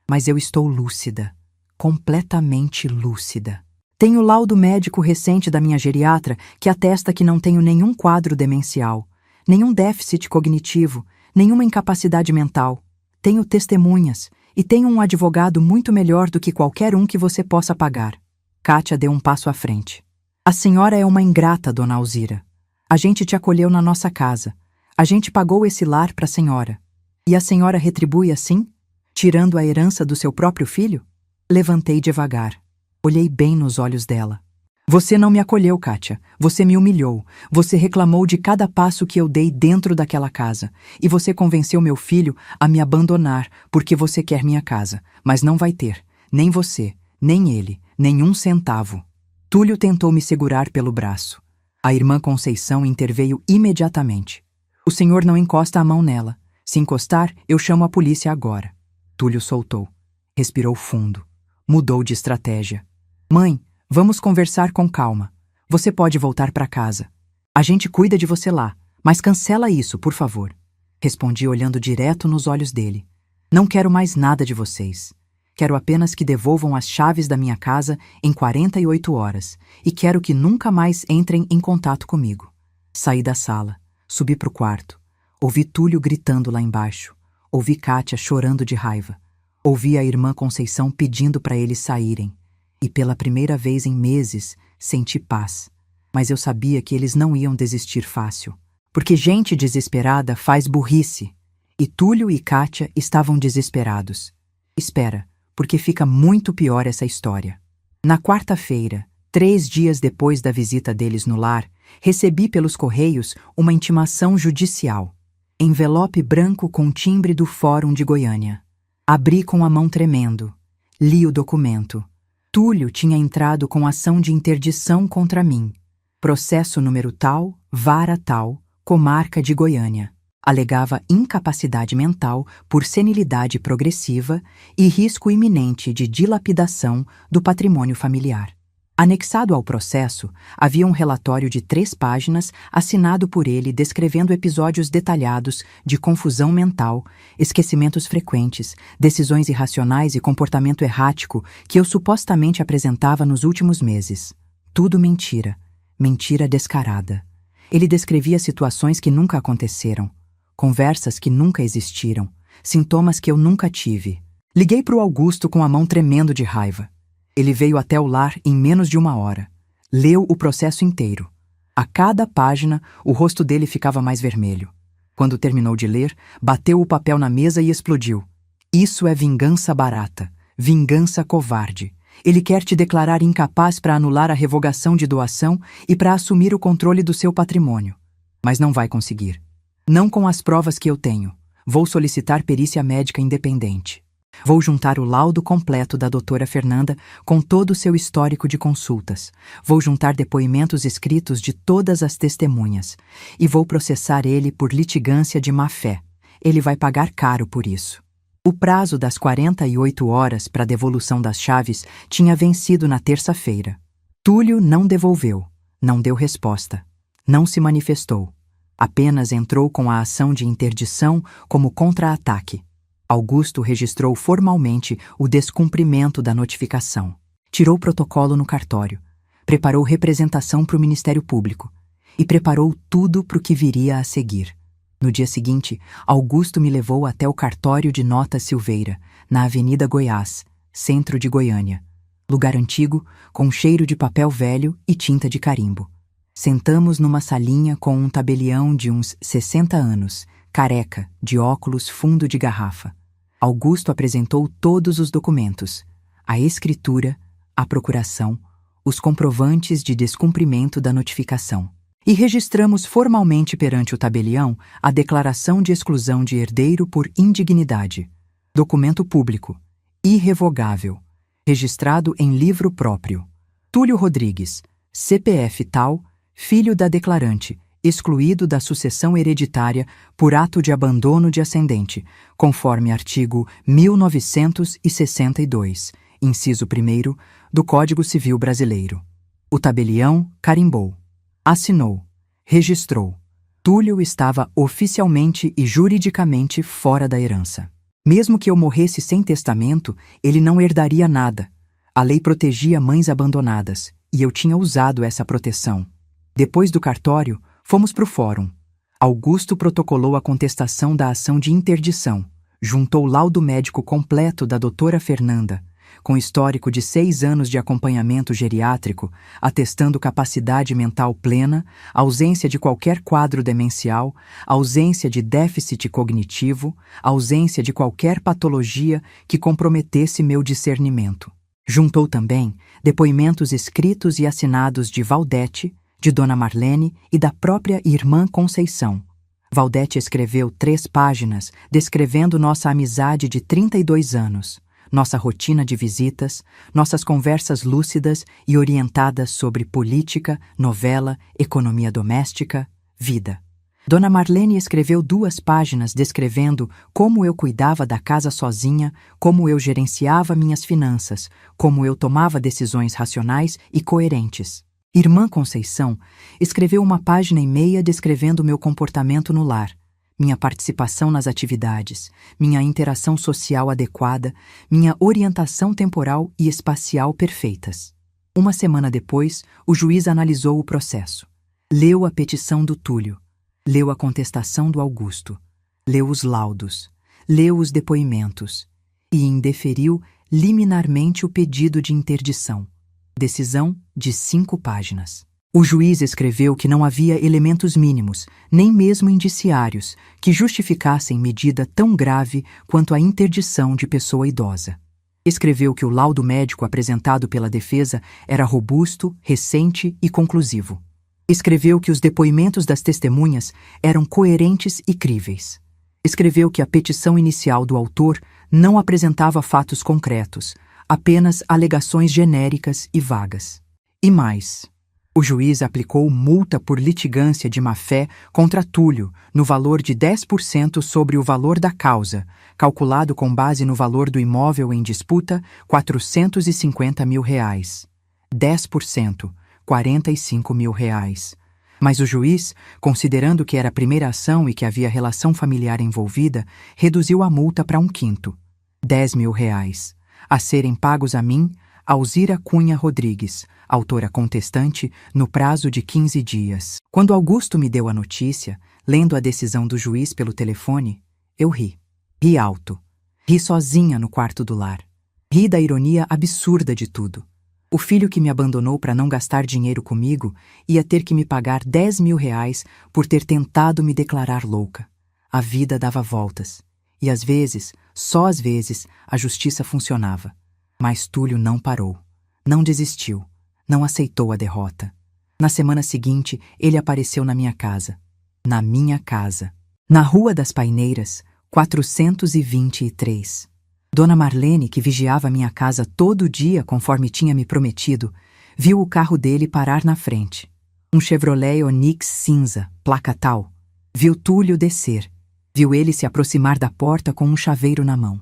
mas eu estou lúcida, completamente lúcida. Tenho laudo médico recente da minha geriatra que atesta que não tenho nenhum quadro demencial, nenhum déficit cognitivo, nenhuma incapacidade mental. Tenho testemunhas e tenho um advogado muito melhor do que qualquer um que você possa pagar. Kátia deu um passo à frente. A senhora é uma ingrata, dona Alzira. A gente te acolheu na nossa casa. A gente pagou esse lar para a senhora. E a senhora retribui assim? Tirando a herança do seu próprio filho? Levantei devagar. Olhei bem nos olhos dela. Você não me acolheu, Kátia. Você me humilhou. Você reclamou de cada passo que eu dei dentro daquela casa. E você convenceu meu filho a me abandonar porque você quer minha casa. Mas não vai ter. Nem você, nem ele, nenhum centavo. Túlio tentou me segurar pelo braço. A irmã Conceição interveio imediatamente. O senhor não encosta a mão nela. Se encostar, eu chamo a polícia agora. Túlio soltou. Respirou fundo. Mudou de estratégia. Mãe, vamos conversar com calma. Você pode voltar para casa. A gente cuida de você lá, mas cancela isso, por favor. Respondi olhando direto nos olhos dele. Não quero mais nada de vocês. Quero apenas que devolvam as chaves da minha casa em 48 horas e quero que nunca mais entrem em contato comigo. Saí da sala, subi para o quarto. Ouvi Túlio gritando lá embaixo. Ouvi Kátia chorando de raiva. Ouvi a irmã Conceição pedindo para eles saírem. E pela primeira vez em meses, senti paz. Mas eu sabia que eles não iam desistir fácil. Porque gente desesperada faz burrice. E Túlio e Kátia estavam desesperados. Espera, porque fica muito pior essa história. Na quarta-feira, 3 dias depois da visita deles no lar, recebi pelos correios uma intimação judicial. Envelope branco com timbre do Fórum de Goiânia. Abri com a mão tremendo. Li o documento. Túlio tinha entrado com ação de interdição contra mim. Processo número tal, vara tal, comarca de Goiânia. Alegava incapacidade mental por senilidade progressiva e risco iminente de dilapidação do patrimônio familiar. Anexado ao processo, havia um relatório de 3 páginas assinado por ele descrevendo episódios detalhados de confusão mental, esquecimentos frequentes, decisões irracionais e comportamento errático que eu supostamente apresentava nos últimos meses. Tudo mentira. Mentira descarada. Ele descrevia situações que nunca aconteceram, conversas que nunca existiram, sintomas que eu nunca tive. Liguei para o Augusto com a mão tremendo de raiva. Ele veio até o lar em menos de 1 hora. Leu o processo inteiro. A cada página, o rosto dele ficava mais vermelho. Quando terminou de ler, bateu o papel na mesa e explodiu. Isso é vingança barata. Vingança covarde. Ele quer te declarar incapaz para anular a revogação de doação e para assumir o controle do seu patrimônio. Mas não vai conseguir. Não com as provas que eu tenho. Vou solicitar perícia médica independente. Vou juntar o laudo completo da doutora Fernanda com todo o seu histórico de consultas. Vou juntar depoimentos escritos de todas as testemunhas. E vou processar ele por litigância de má-fé. Ele vai pagar caro por isso. O prazo das 48 horas para devolução das chaves tinha vencido na terça-feira. Túlio não devolveu, não deu resposta, não se manifestou. Apenas entrou com a ação de interdição como contra-ataque. Augusto registrou formalmente o descumprimento da notificação. Tirou protocolo no cartório. Preparou representação para o Ministério Público. E preparou tudo para o que viria a seguir. No dia seguinte, Augusto me levou até o cartório de Nota Silveira, na Avenida Goiás, centro de Goiânia. Lugar antigo, com cheiro de papel velho e tinta de carimbo. Sentamos numa salinha com um tabelião de uns 60 anos, careca, de óculos fundo de garrafa. Augusto apresentou todos os documentos, a escritura, a procuração, os comprovantes de descumprimento da notificação. E registramos formalmente perante o tabelião a declaração de exclusão de herdeiro por indignidade. Documento público, irrevogável, registrado em livro próprio. Túlio Rodrigues, CPF tal, filho da declarante, excluído da sucessão hereditária por ato de abandono de ascendente, conforme artigo 1962, inciso 1º, do Código Civil Brasileiro. O tabelião carimbou. Assinou. Registrou. Túlio estava oficialmente e juridicamente fora da herança. Mesmo que eu morresse sem testamento, ele não herdaria nada. A lei protegia mães abandonadas, e eu tinha usado essa proteção. Depois do cartório, fomos para o fórum. Augusto protocolou a contestação da ação de interdição, juntou laudo médico completo da doutora Fernanda, com histórico de 6 anos de acompanhamento geriátrico, atestando capacidade mental plena, ausência de qualquer quadro demencial, ausência de déficit cognitivo, ausência de qualquer patologia que comprometesse meu discernimento. Juntou também depoimentos escritos e assinados de Valdete, de Dona Marlene e da própria irmã Conceição. Valdete escreveu 3 páginas descrevendo nossa amizade de 32 anos, nossa rotina de visitas, nossas conversas lúcidas e orientadas sobre política, novela, economia doméstica, vida. Dona Marlene escreveu 2 páginas descrevendo como eu cuidava da casa sozinha, como eu gerenciava minhas finanças, como eu tomava decisões racionais e coerentes. Irmã Conceição escreveu 1,5 páginas descrevendo meu comportamento no lar, minha participação nas atividades, minha interação social adequada, minha orientação temporal e espacial perfeitas. 1 semana depois, o juiz analisou o processo. Leu a petição do Túlio, leu a contestação do Augusto, leu os laudos, leu os depoimentos e indeferiu liminarmente o pedido de interdição. Decisão de 5 páginas. O juiz escreveu que não havia elementos mínimos, nem mesmo indiciários, que justificassem medida tão grave quanto a interdição de pessoa idosa. Escreveu que o laudo médico apresentado pela defesa era robusto, recente e conclusivo. Escreveu que os depoimentos das testemunhas eram coerentes e críveis. Escreveu que a petição inicial do autor não apresentava fatos concretos, apenas alegações genéricas e vagas. E mais, o juiz aplicou multa por litigância de má-fé contra Túlio, no valor de 10% sobre o valor da causa, calculado com base no valor do imóvel em disputa, R$450 mil. 10%, R$45 mil. Mas o juiz, considerando que era a primeira ação e que havia relação familiar envolvida, reduziu a multa para 1/5, R$10 mil, a serem pagos a mim, Alzira Cunha Rodrigues, autora contestante, no prazo de 15 dias. Quando Augusto me deu a notícia, lendo a decisão do juiz pelo telefone, eu ri. Ri alto. Ri sozinha no quarto do lar. Ri da ironia absurda de tudo. O filho que me abandonou para não gastar dinheiro comigo ia ter que me pagar R$10 mil por ter tentado me declarar louca. A vida dava voltas. E às vezes, só às vezes, a justiça funcionava. Mas Túlio não parou. Não desistiu. Não aceitou a derrota. Na semana seguinte, ele apareceu na minha casa. Na minha casa. Na Rua das Paineiras, 423. Dona Marlene, que vigiava minha casa todo dia conforme tinha me prometido, viu o carro dele parar na frente. Um Chevrolet Onix cinza, placa tal. Viu Túlio descer. Viu ele se aproximar da porta com um chaveiro na mão.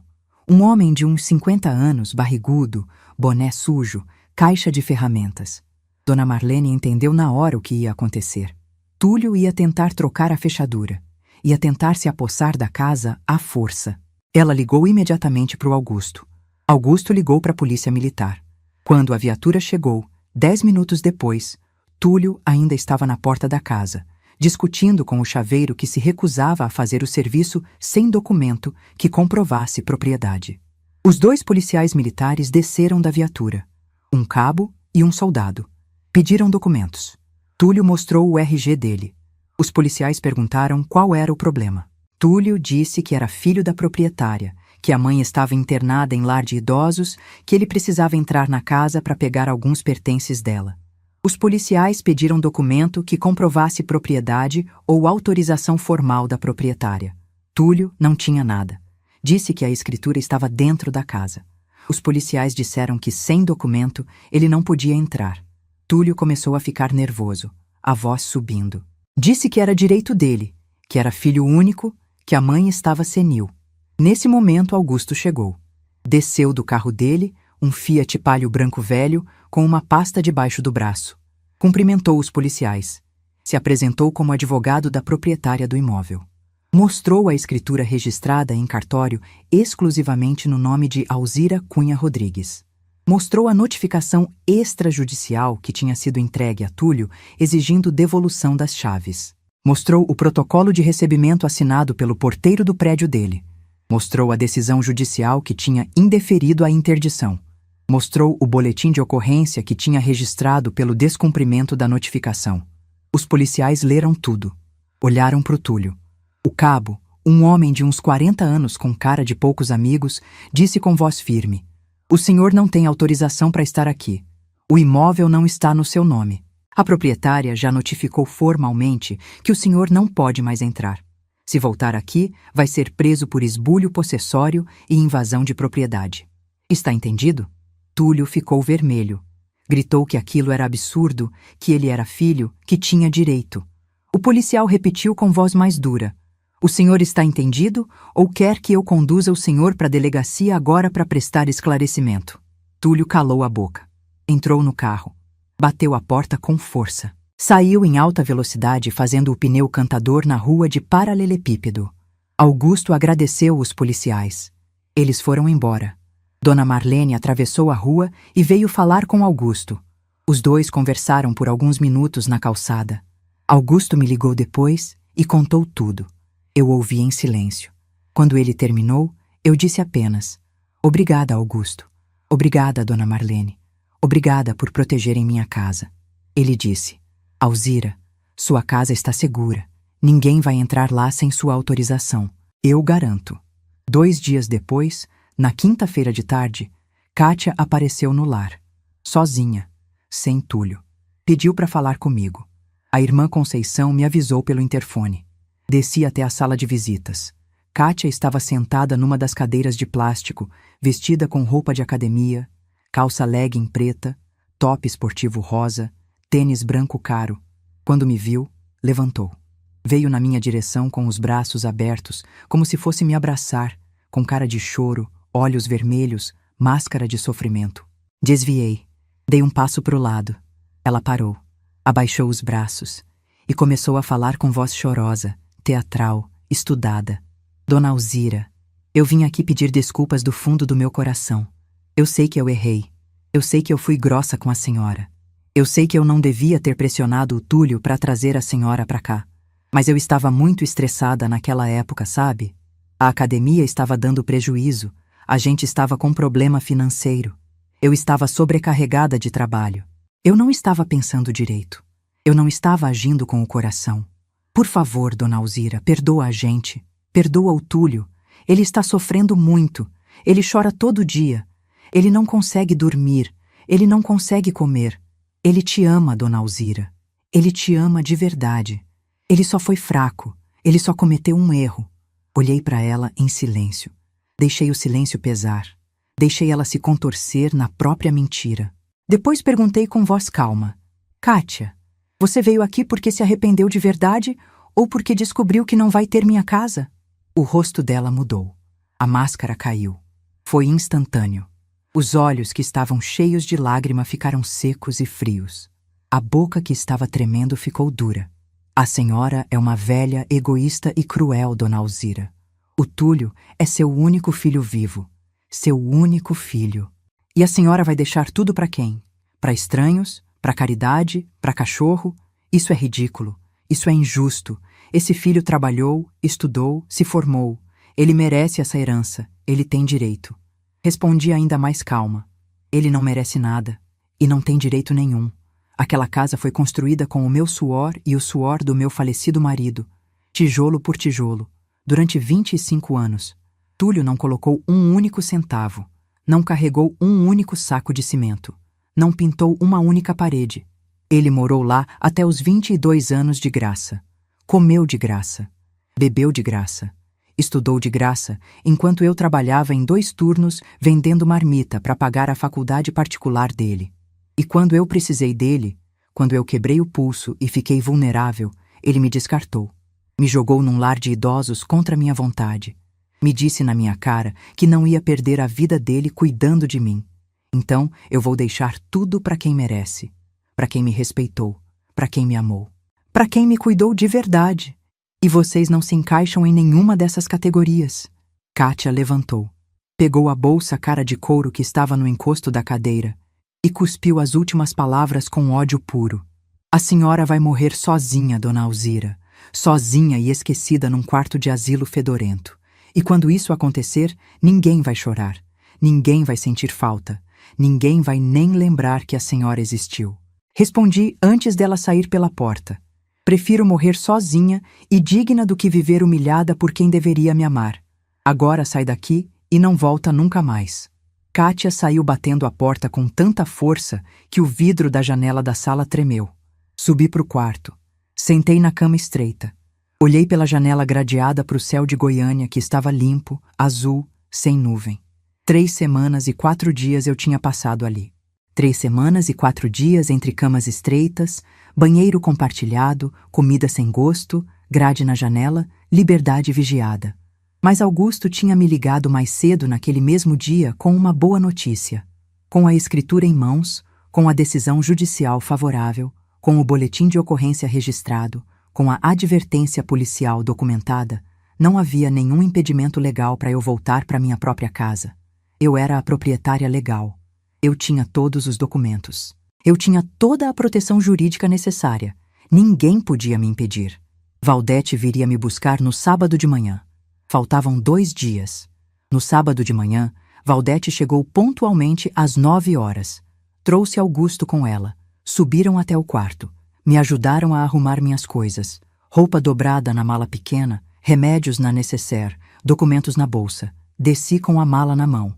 Um homem de uns 50 anos, barrigudo, boné sujo, caixa de ferramentas. Dona Marlene entendeu na hora o que ia acontecer. Túlio ia tentar trocar a fechadura. Ia tentar se apossar da casa à força. Ela ligou imediatamente para o Augusto. Augusto ligou para a polícia militar. Quando a viatura chegou, 10 minutos depois, Túlio ainda estava na porta da casa, discutindo com o chaveiro que se recusava a fazer o serviço sem documento que comprovasse propriedade. Os 2 policiais militares desceram da viatura, um cabo e um soldado. Pediram documentos. Túlio mostrou o RG dele. Os policiais perguntaram qual era o problema. Túlio disse que era filho da proprietária, que a mãe estava internada em lar de idosos, que ele precisava entrar na casa para pegar alguns pertences dela. Os policiais pediram documento que comprovasse propriedade ou autorização formal da proprietária. Túlio não tinha nada. Disse que a escritura estava dentro da casa. Os policiais disseram que sem documento ele não podia entrar. Túlio começou a ficar nervoso, a voz subindo. Disse que era direito dele, que era filho único, que a mãe estava senil. Nesse momento, Augusto chegou. Desceu do carro dele, um Fiat Palio branco velho, com uma pasta debaixo do braço. Cumprimentou os policiais. Se apresentou como advogado da proprietária do imóvel. Mostrou a escritura registrada em cartório exclusivamente no nome de Alzira Cunha Rodrigues. Mostrou a notificação extrajudicial que tinha sido entregue a Túlio exigindo devolução das chaves. Mostrou o protocolo de recebimento assinado pelo porteiro do prédio dele. Mostrou a decisão judicial que tinha indeferido a interdição. Mostrou o boletim de ocorrência que tinha registrado pelo descumprimento da notificação. Os policiais leram tudo. Olharam para o Túlio. O cabo, um homem de uns 40 anos com cara de poucos amigos, disse com voz firme: "O senhor não tem autorização para estar aqui. O imóvel não está no seu nome. A proprietária já notificou formalmente que o senhor não pode mais entrar. Se voltar aqui, vai ser preso por esbulho possessório e invasão de propriedade. Está entendido?" Túlio ficou vermelho. Gritou que aquilo era absurdo, que ele era filho, que tinha direito. O policial repetiu com voz mais dura: "O senhor está entendido ou quer que eu conduza o senhor para a delegacia agora para prestar esclarecimento?" Túlio calou a boca. Entrou no carro. Bateu a porta com força. Saiu em alta velocidade fazendo o pneu cantador na rua de paralelepípedo. Augusto agradeceu os policiais. Eles foram embora. Dona Marlene atravessou a rua e veio falar com Augusto. Os 2 conversaram por alguns minutos na calçada. Augusto me ligou depois e contou tudo. Eu ouvi em silêncio. Quando ele terminou, eu disse apenas: "Obrigada, Augusto. Obrigada, Dona Marlene. Obrigada por protegerem minha casa." Ele disse: Alzira, sua casa está segura. Ninguém vai entrar lá sem sua autorização. Eu garanto. 2 dias depois, na quinta-feira de tarde, Kátia apareceu no lar. Sozinha, sem Túlio. Pediu para falar comigo. A irmã Conceição me avisou pelo interfone. Desci até a sala de visitas. Kátia estava sentada numa das cadeiras de plástico, vestida com roupa de academia, calça legging preta, top esportivo rosa, tênis branco caro. Quando me viu, levantou. Veio na minha direção com os braços abertos, como se fosse me abraçar, com cara de choro, olhos vermelhos, máscara de sofrimento. Desviei. Dei um passo para o lado. Ela parou, abaixou os braços e começou a falar com voz chorosa, teatral, estudada. Dona Alzira, eu vim aqui pedir desculpas do fundo do meu coração. Eu sei que eu errei. Eu sei que eu fui grossa com a senhora. Eu sei que eu não devia ter pressionado o Túlio para trazer a senhora para cá. Mas eu estava muito estressada naquela época, sabe? A academia estava dando prejuízo. A gente estava com problema financeiro. Eu estava sobrecarregada de trabalho. Eu não estava pensando direito. Eu não estava agindo com o coração. Por favor, Dona Alzira, perdoa a gente. Perdoa o Túlio. Ele está sofrendo muito. Ele chora todo dia. Ele não consegue dormir. Ele não consegue comer. Ele te ama, Dona Alzira. Ele te ama de verdade. Ele só foi fraco. Ele só cometeu um erro. Olhei para ela em silêncio. Deixei o silêncio pesar. Deixei ela se contorcer na própria mentira. Depois perguntei com voz calma. Kátia, você veio aqui porque se arrependeu de verdade ou porque descobriu que não vai ter minha casa? O rosto dela mudou. A máscara caiu. Foi instantâneo. Os olhos que estavam cheios de lágrima ficaram secos e frios. A boca que estava tremendo ficou dura. A senhora é uma velha, egoísta e cruel, Dona Alzira. O Túlio é seu único filho vivo. Seu único filho. E a senhora vai deixar tudo para quem? Para estranhos? Para caridade? Para cachorro? Isso é ridículo. Isso é injusto. Esse filho trabalhou, estudou, se formou. Ele merece essa herança. Ele tem direito. Respondi ainda mais calma. Ele não merece nada. E não tem direito nenhum. Aquela casa foi construída com o meu suor e o suor do meu falecido marido. Tijolo por tijolo. Durante 25 anos. Túlio não colocou um único centavo. Não carregou um único saco de cimento. Não pintou uma única parede. Ele morou lá até os 22 anos de graça. Comeu de graça. Bebeu de graça. Estudou de graça, enquanto eu trabalhava em 2 turnos vendendo marmita para pagar a faculdade particular dele. E quando eu precisei dele, quando eu quebrei o pulso e fiquei vulnerável, ele me descartou. Me jogou num lar de idosos contra minha vontade. Me disse na minha cara que não ia perder a vida dele cuidando de mim. Então eu vou deixar tudo para quem merece. Para quem me respeitou. Para quem me amou. Para quem me cuidou de verdade. E vocês não se encaixam em nenhuma dessas categorias. Kátia levantou. Pegou a bolsa cara de couro que estava no encosto da cadeira e cuspiu as últimas palavras com ódio puro. A senhora vai morrer sozinha, Dona Alzira. Sozinha e esquecida num quarto de asilo fedorento. E quando isso acontecer, ninguém vai chorar. Ninguém vai sentir falta. Ninguém vai nem lembrar que a senhora existiu. Respondi antes dela sair pela porta. Prefiro morrer sozinha e digna do que viver humilhada por quem deveria me amar. Agora sai daqui e não volta nunca mais. Kátia saiu batendo a porta com tanta força que o vidro da janela da sala tremeu. Subi para o quarto. Sentei na cama estreita. Olhei pela janela gradeada para o céu de Goiânia que estava limpo, azul, sem nuvem. 3 semanas e 4 dias eu tinha passado ali. 3 semanas e 4 dias entre camas estreitas, banheiro compartilhado, comida sem gosto, grade na janela, liberdade vigiada. Mas Augusto tinha me ligado mais cedo naquele mesmo dia com uma boa notícia. Com a escritura em mãos, com a decisão judicial favorável, com o boletim de ocorrência registrado, com a advertência policial documentada, não havia nenhum impedimento legal para eu voltar para minha própria casa. Eu era a proprietária legal. Eu tinha todos os documentos. Eu tinha toda a proteção jurídica necessária. Ninguém podia me impedir. Valdete viria me buscar no sábado de manhã. Faltavam 2 dias. No sábado de manhã, Valdete chegou pontualmente às 9 horas. Trouxe Augusto com ela. Subiram até o quarto. Me ajudaram a arrumar minhas coisas. Roupa dobrada na mala pequena, remédios na nécessaire, documentos na bolsa. Desci com a mala na mão.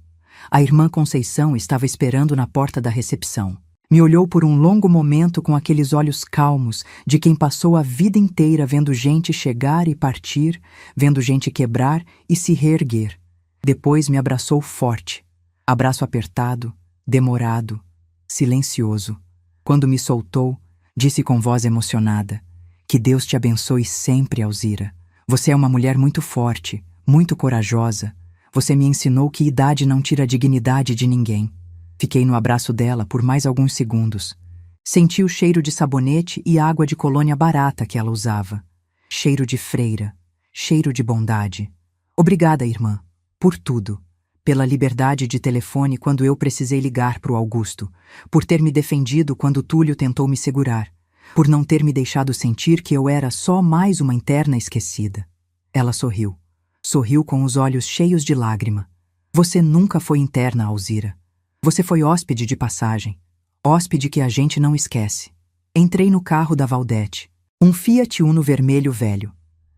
A irmã Conceição estava esperando na porta da recepção. Me olhou por um longo momento com aqueles olhos calmos de quem passou a vida inteira vendo gente chegar e partir, vendo gente quebrar e se reerguer. Depois me abraçou forte. Abraço apertado, demorado, silencioso. Quando me soltou, disse com voz emocionada: "Que Deus te abençoe sempre, Alzira. Você é uma mulher muito forte, muito corajosa. Você me ensinou que idade não tira a dignidade de ninguém." Fiquei no abraço dela por mais alguns segundos. Senti o cheiro de sabonete e água de colônia barata que ela usava. Cheiro de freira, cheiro de bondade. Obrigada, irmã, por tudo. Pela liberdade de telefone quando eu precisei ligar para o Augusto. Por ter me defendido quando Túlio tentou me segurar. Por não ter me deixado sentir que eu era só mais uma interna esquecida. Ela sorriu. Sorriu com os olhos cheios de lágrima. Você nunca foi interna, Alzira. Você foi hóspede de passagem. Hóspede que a gente não esquece. Entrei no carro da Valdete. Um Fiat Uno vermelho velho.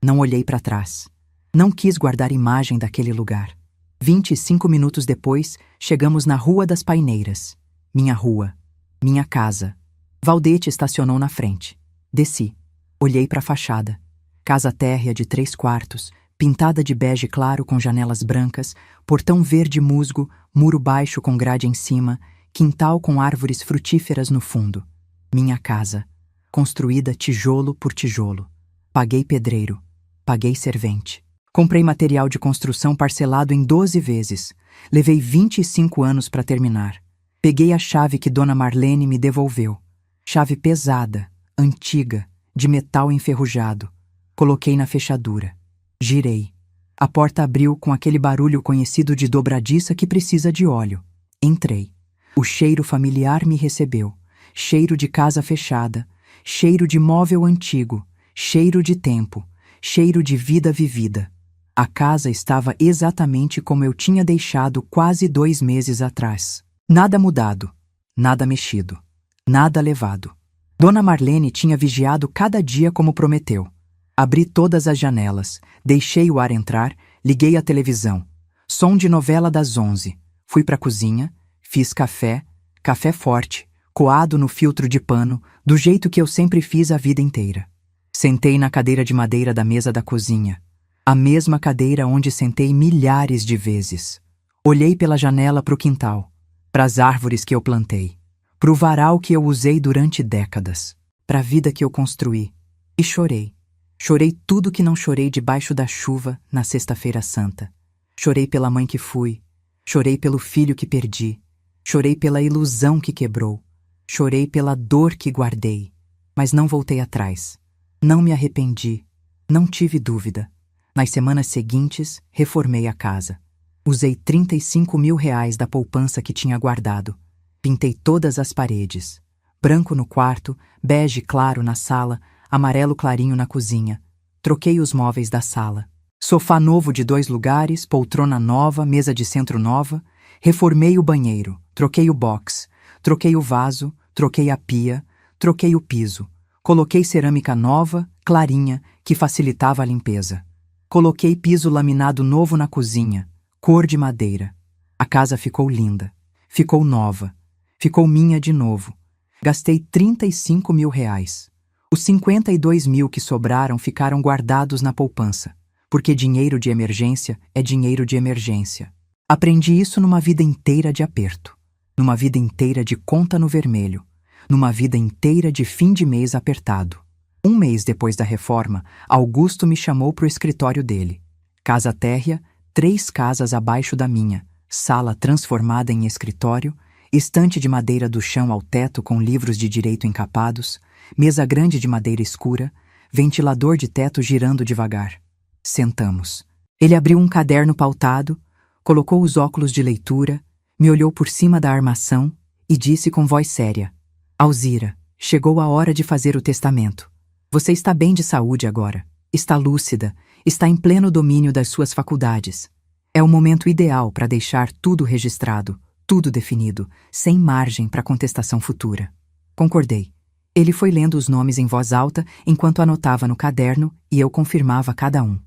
Não olhei para trás. Não quis guardar imagem daquele lugar. 25 minutos depois, chegamos na Rua das Paineiras. Minha rua. Minha casa. Valdete estacionou na frente. Desci. Olhei para a fachada. Casa térrea de 3 quartos, pintada de bege claro com janelas brancas, portão verde musgo, muro baixo com grade em cima, quintal com árvores frutíferas no fundo. Minha casa. Construída tijolo por tijolo. Paguei pedreiro. Paguei servente. Comprei material de construção parcelado em 12 vezes. Levei 25 anos para terminar. Peguei a chave que Dona Marlene me devolveu. Chave pesada, antiga, de metal enferrujado. Coloquei na fechadura. Girei. A porta abriu com aquele barulho conhecido de dobradiça que precisa de óleo. Entrei. O cheiro familiar me recebeu. Cheiro de casa fechada. Cheiro de móvel antigo. Cheiro de tempo. Cheiro de vida vivida. A casa estava exatamente como eu tinha deixado quase 2 meses atrás. Nada mudado. Nada mexido. Nada levado. Dona Marlene tinha vigiado cada dia como prometeu. Abri todas as janelas, deixei o ar entrar, liguei a televisão. Som de novela das 11. Fui para a cozinha, fiz café, café forte, coado no filtro de pano, do jeito que eu sempre fiz a vida inteira. Sentei na cadeira de madeira da mesa da cozinha, a mesma cadeira onde sentei milhares de vezes. Olhei pela janela para o quintal, para as árvores que eu plantei, para o varal que eu usei durante décadas, para a vida que eu construí, e chorei. Chorei tudo que não chorei debaixo da chuva na Sexta-feira Santa. Chorei pela mãe que fui. Chorei pelo filho que perdi. Chorei pela ilusão que quebrou. Chorei pela dor que guardei. Mas não voltei atrás. Não me arrependi. Não tive dúvida. Nas semanas seguintes, reformei a casa. Usei R$ 35.000 da poupança que tinha guardado. Pintei todas as paredes. Branco no quarto, bege claro na sala, amarelo clarinho na cozinha. Troquei os móveis da sala. Sofá novo de 2 lugares, poltrona nova, mesa de centro nova. Reformei o banheiro, troquei o box, troquei o vaso, troquei a pia, troquei o piso. Coloquei cerâmica nova, clarinha, que facilitava a limpeza. Coloquei piso laminado novo na cozinha, cor de madeira. A casa ficou linda, ficou nova, ficou minha de novo. Gastei R$ 35.000. Os 52.000 que sobraram ficaram guardados na poupança, porque dinheiro de emergência é dinheiro de emergência. Aprendi isso numa vida inteira de aperto, numa vida inteira de conta no vermelho, numa vida inteira de fim de mês apertado. 1 mês depois da reforma, Augusto me chamou para o escritório dele. Casa térrea, 3 casas abaixo da minha, sala transformada em escritório, estante de madeira do chão ao teto com livros de direito encapados, mesa grande de madeira escura, ventilador de teto girando devagar. Sentamos. Ele abriu um caderno pautado, colocou os óculos de leitura, me olhou por cima da armação e disse com voz séria: Alzira, chegou a hora de fazer o testamento. Você está bem de saúde agora, está lúcida, está em pleno domínio das suas faculdades. É o momento ideal para deixar tudo registrado, tudo definido, sem margem para contestação futura. Concordei. Ele foi lendo os nomes em voz alta enquanto anotava no caderno e eu confirmava cada um.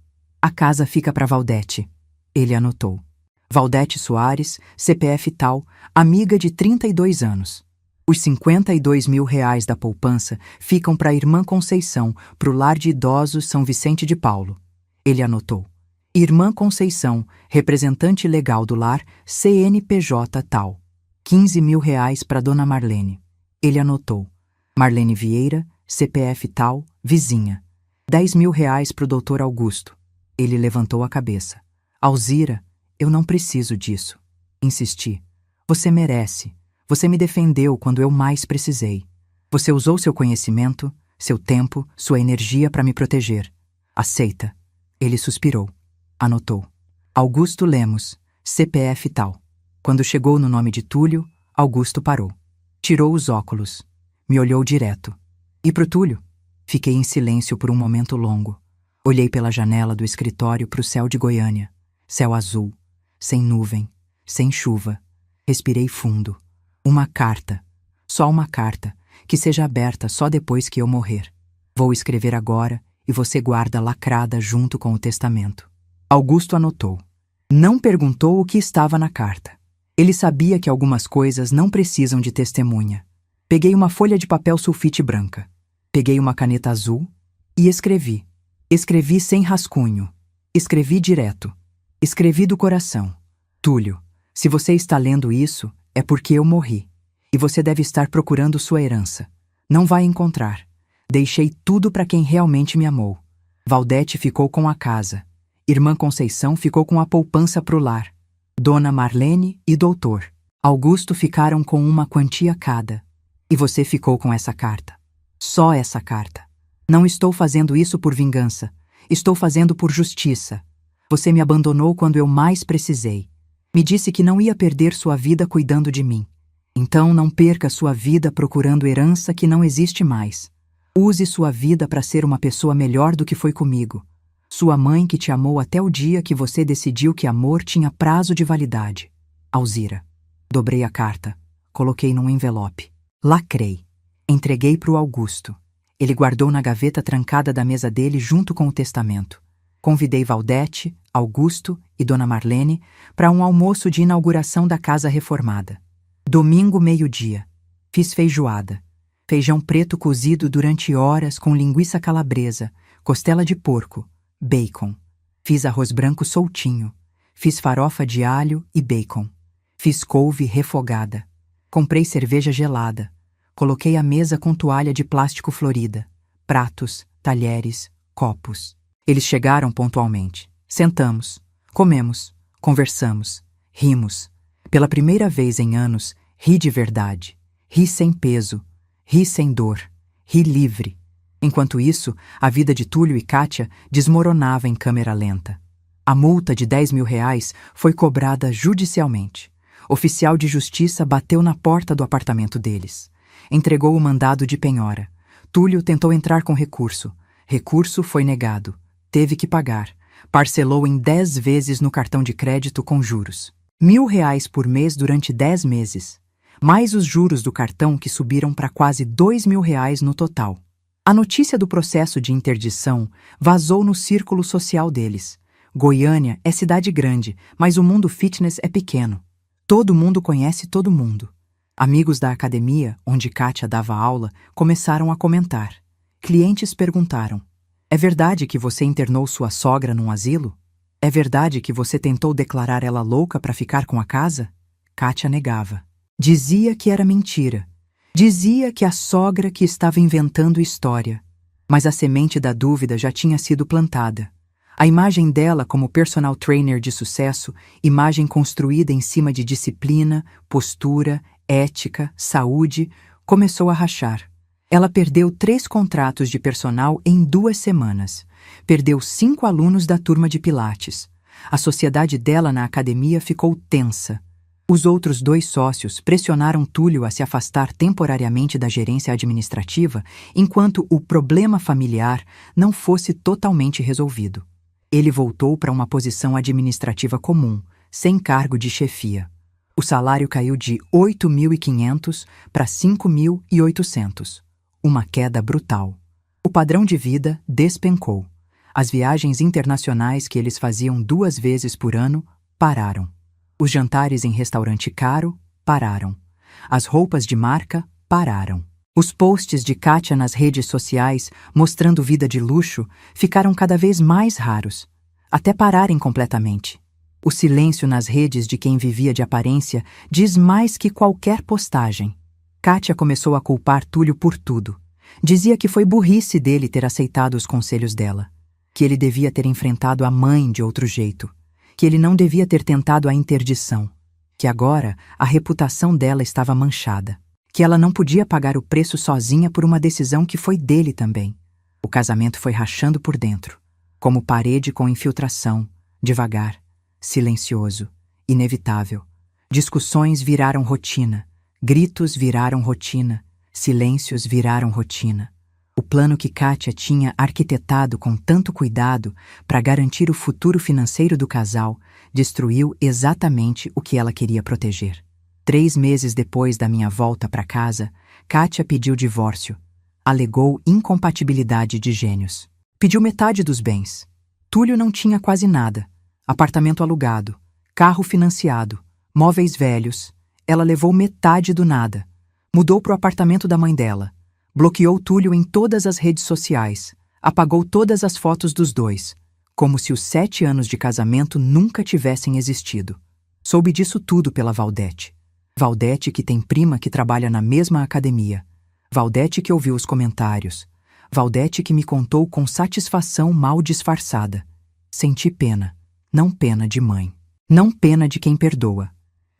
A casa fica para Valdete. Ele anotou. Valdete Soares, CPF tal, amiga de 32 anos. Os R$ 52.000 da poupança ficam para a irmã Conceição, para o lar de idosos São Vicente de Paulo. Ele anotou. Irmã Conceição, representante legal do lar, CNPJ tal. R$ 15.000 para Dona Marlene. Ele anotou. Marlene Vieira, CPF tal, vizinha. R$ 10.000 para o Dr. Augusto. Ele levantou a cabeça. Alzira, eu não preciso disso. Insisti. Você merece. Você me defendeu quando eu mais precisei. Você usou seu conhecimento, seu tempo, sua energia para me proteger. Aceita. Ele suspirou. Anotou. Augusto Lemos, CPF tal. Quando chegou no nome de Túlio, Augusto parou. Tirou os óculos. Me olhou direto. E pro Túlio? Fiquei em silêncio por um momento longo. Olhei pela janela do escritório para o céu de Goiânia. Céu azul, sem nuvem, sem chuva. Respirei fundo. Uma carta. Só uma carta, que seja aberta só depois que eu morrer. Vou escrever agora e você guarda lacrada junto com o testamento. Augusto anotou. Não perguntou o que estava na carta. Ele sabia que algumas coisas não precisam de testemunha. Peguei uma folha de papel sulfite branca. Peguei uma caneta azul e escrevi. Escrevi sem rascunho. Escrevi direto. Escrevi do coração. Túlio, se você está lendo isso, é porque eu morri. E você deve estar procurando sua herança. Não vai encontrar. Deixei tudo para quem realmente me amou. Valdete ficou com a casa. Irmã Conceição ficou com a poupança pro lar. Dona Marlene e Doutor Augusto ficaram com uma quantia cada. E você ficou com essa carta. Só essa carta. Não estou fazendo isso por vingança. Estou fazendo por justiça. Você me abandonou quando eu mais precisei. Me disse que não ia perder sua vida cuidando de mim. Então não perca sua vida procurando herança que não existe mais. Use sua vida para ser uma pessoa melhor do que foi comigo. Sua mãe que te amou até o dia que você decidiu que amor tinha prazo de validade. Alzira. Dobrei a carta. Coloquei num envelope. Lacrei. Entreguei para o Augusto. Ele guardou na gaveta trancada da mesa dele junto com o testamento. Convidei Valdete, Augusto e Dona Marlene para um almoço de inauguração da casa reformada. Domingo, meio-dia. Fiz feijoada. Feijão preto cozido durante horas com linguiça calabresa, costela de porco, bacon. Fiz arroz branco soltinho. Fiz farofa de alho e bacon. Fiz couve refogada. Comprei cerveja gelada. Coloquei a mesa com toalha de plástico florida. Pratos, talheres, copos. Eles chegaram pontualmente. Sentamos. Comemos. Conversamos. Rimos. Pela primeira vez em anos, ri de verdade. Ri sem peso. Ri sem dor. Ri livre. Enquanto isso, a vida de Túlio e Kátia desmoronava em câmera lenta. A multa de R$ 10.000 foi cobrada judicialmente. Oficial de justiça bateu na porta do apartamento deles. Entregou o mandado de penhora. Túlio tentou entrar com recurso. Recurso foi negado. Teve que pagar. Parcelou em 10 vezes no cartão de crédito com juros. R$ 1.000 por mês durante 10 meses. Mais os juros do cartão que subiram para quase R$ 2.000 no total. A notícia do processo de interdição vazou no círculo social deles. Goiânia é cidade grande, mas o mundo fitness é pequeno. Todo mundo conhece todo mundo. Amigos da academia, onde Kátia dava aula, começaram a comentar. Clientes perguntaram: é verdade que você internou sua sogra num asilo? É verdade que você tentou declarar ela louca para ficar com a casa? Kátia negava. Dizia que era mentira. Dizia que a sogra que estava inventando história. Mas a semente da dúvida já tinha sido plantada. A imagem dela como personal trainer de sucesso, imagem construída em cima de disciplina, postura, ética, saúde, começou a rachar. Ela perdeu 3 contratos de personal em 2 semanas. Perdeu 5 alunos da turma de Pilates. A sociedade dela na academia ficou tensa. Os outros 2 sócios pressionaram Túlio a se afastar temporariamente da gerência administrativa enquanto o problema familiar não fosse totalmente resolvido. Ele voltou para uma posição administrativa comum, sem cargo de chefia. O salário caiu de R$ 8.500 para R$ 5.800. Uma queda brutal. O padrão de vida despencou. As viagens internacionais que eles faziam 2 vezes por ano pararam. Os jantares em restaurante caro pararam. As roupas de marca pararam. Os posts de Kátia nas redes sociais mostrando vida de luxo ficaram cada vez mais raros, até pararem completamente. O silêncio nas redes de quem vivia de aparência diz mais que qualquer postagem. Kátia começou a culpar Túlio por tudo. Dizia que foi burrice dele ter aceitado os conselhos dela, que ele devia ter enfrentado a mãe de outro jeito, que ele não devia ter tentado a interdição, que agora a reputação dela estava manchada, que ela não podia pagar o preço sozinha por uma decisão que foi dele também. O casamento foi rachando por dentro, como parede com infiltração, devagar, silencioso, inevitável. Discussões viraram rotina, gritos viraram rotina, silêncios viraram rotina. O plano que Kátia tinha arquitetado com tanto cuidado para garantir o futuro financeiro do casal destruiu exatamente o que ela queria proteger. 3 meses depois da minha volta para casa, Kátia pediu divórcio. Alegou incompatibilidade de gênios. Pediu metade dos bens. Túlio não tinha quase nada. Apartamento alugado, carro financiado, móveis velhos. Ela levou metade do nada. Mudou para o apartamento da mãe dela. Bloqueou Túlio em todas as redes sociais. Apagou todas as fotos dos dois, como se os 7 anos de casamento nunca tivessem existido. Soube disso tudo pela Valdete. Valdete que tem prima que trabalha na mesma academia. Valdete que ouviu os comentários. Valdete que me contou com satisfação mal disfarçada. Senti pena. Não pena de mãe. Não pena de quem perdoa.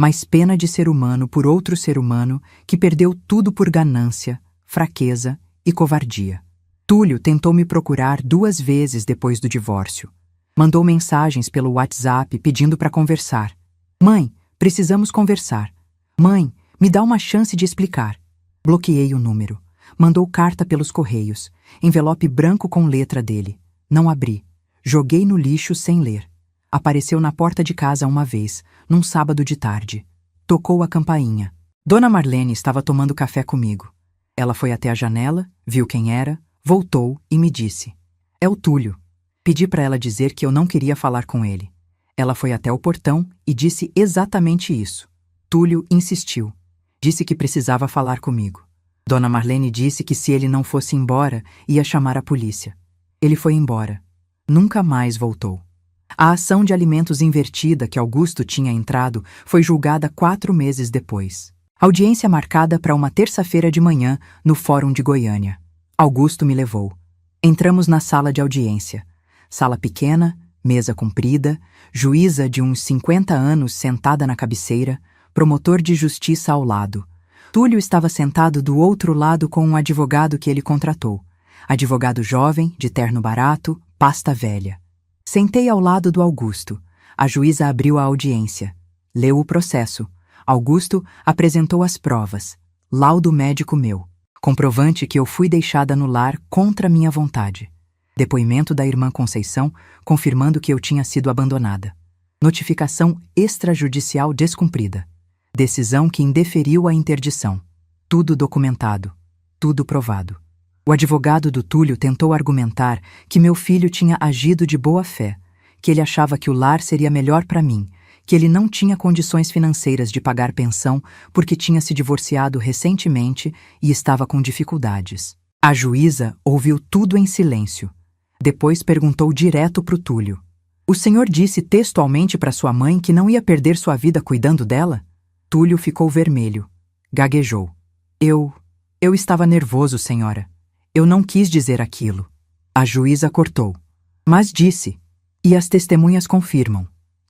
Mas pena de ser humano por outro ser humano que perdeu tudo por ganância, fraqueza e covardia. Túlio tentou me procurar 2 vezes depois do divórcio. Mandou mensagens pelo WhatsApp pedindo para conversar. Mãe, precisamos conversar. Mãe, me dá uma chance de explicar. Bloqueei o número. Mandou carta pelos correios. Envelope branco com letra dele. Não abri. Joguei no lixo sem ler. Apareceu na porta de casa uma vez, num sábado de tarde. Tocou a campainha. Dona Marlene estava tomando café comigo. Ela foi até a janela, viu quem era, voltou e me disse: "É o Túlio." Pedi para ela dizer que eu não queria falar com ele. Ela foi até o portão e disse exatamente isso. Túlio insistiu. Disse que precisava falar comigo. Dona Marlene disse que se ele não fosse embora, ia chamar a polícia. Ele foi embora. Nunca mais voltou. A ação de alimentos invertida que Augusto tinha entrado foi julgada 4 meses depois. Audiência marcada para uma terça-feira de manhã no Fórum de Goiânia. Augusto me levou. Entramos na sala de audiência. Sala pequena, mesa comprida, juíza de uns 50 anos sentada na cabeceira, promotor de justiça ao lado. Túlio estava sentado do outro lado com um advogado que ele contratou. Advogado jovem, de terno barato, pasta velha. Sentei ao lado do Augusto. A juíza abriu a audiência. Leu o processo. Augusto apresentou as provas. Laudo médico meu. Comprovante que eu fui deixada no lar contra minha vontade. Depoimento da irmã Conceição, confirmando que eu tinha sido abandonada. Notificação extrajudicial descumprida. Decisão que indeferiu a interdição. Tudo documentado. Tudo provado. O advogado do Túlio tentou argumentar que meu filho tinha agido de boa fé, que ele achava que o lar seria melhor para mim, que ele não tinha condições financeiras de pagar pensão porque tinha se divorciado recentemente e estava com dificuldades. A juíza ouviu tudo em silêncio. Depois perguntou direto para o Túlio: "O senhor disse textualmente para sua mãe que não ia perder sua vida cuidando dela?" Túlio ficou vermelho. Gaguejou. Eu estava nervoso, senhora. Eu não quis dizer aquilo." A juíza cortou. "Mas disse. E as testemunhas confirmam.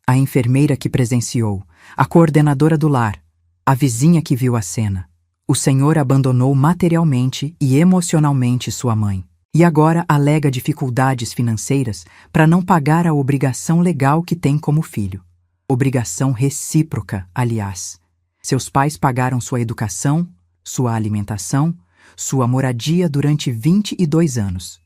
A enfermeira que presenciou, a coordenadora do lar, a vizinha que viu a cena. O senhor abandonou materialmente e emocionalmente sua mãe. E agora alega dificuldades financeiras para não pagar a obrigação legal que tem como filho. Obrigação recíproca, aliás. Seus pais pagaram sua educação, sua alimentação, sua moradia durante 22 anos.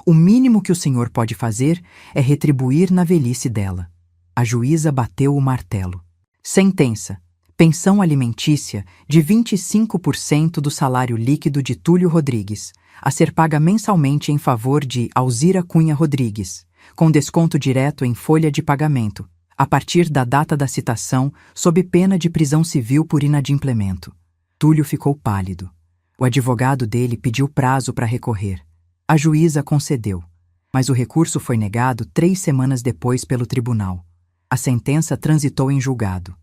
O mínimo que o senhor pode fazer é retribuir na velhice dela." A juíza bateu o martelo. "Sentença. Pensão alimentícia de 25% do salário líquido de Túlio Rodrigues, a ser paga mensalmente em favor de Alzira Cunha Rodrigues, com desconto direto em folha de pagamento, a partir da data da citação, sob pena de prisão civil por inadimplemento. Túlio ficou pálido. O advogado dele pediu prazo para recorrer. A juíza concedeu, mas o recurso foi negado 3 semanas depois pelo tribunal. A sentença transitou em julgado.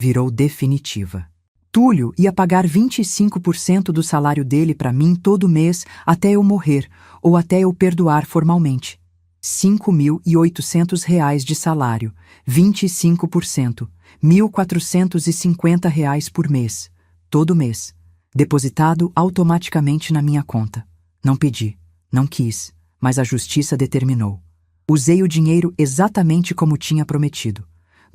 Virou definitiva. Túlio ia pagar 25% do salário dele para mim todo mês até eu morrer ou até eu perdoar formalmente. R$ 5.800 de salário, 25%, R$ 1.450 por mês, todo mês, depositado automaticamente na minha conta. Não pedi, não quis, mas a justiça determinou. Usei o dinheiro exatamente como tinha prometido.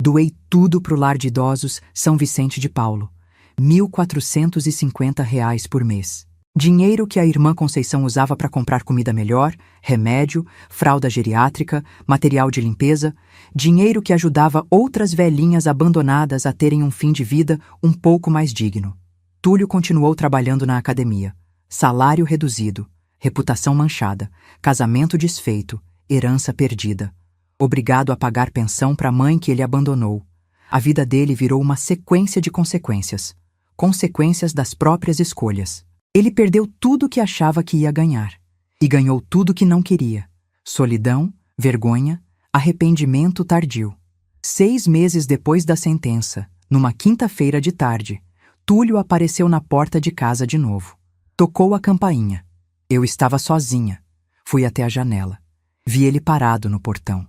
Doei tudo pro lar de idosos São Vicente de Paulo. R$ 1.450 por mês. Dinheiro que a irmã Conceição usava para comprar comida melhor, remédio, fralda geriátrica, material de limpeza. Dinheiro que ajudava outras velhinhas abandonadas a terem um fim de vida um pouco mais digno. Túlio continuou trabalhando na academia. Salário reduzido, reputação manchada, casamento desfeito, herança perdida. Obrigado a pagar pensão para a mãe que ele abandonou. A vida dele virou uma sequência de consequências. Consequências das próprias escolhas. Ele perdeu tudo que achava que ia ganhar. E ganhou tudo que não queria. Solidão, vergonha, arrependimento tardio. 6 meses depois da sentença, numa quinta-feira de tarde, Túlio apareceu na porta de casa de novo. Tocou a campainha. Eu estava sozinha. Fui até a janela. Vi ele parado no portão.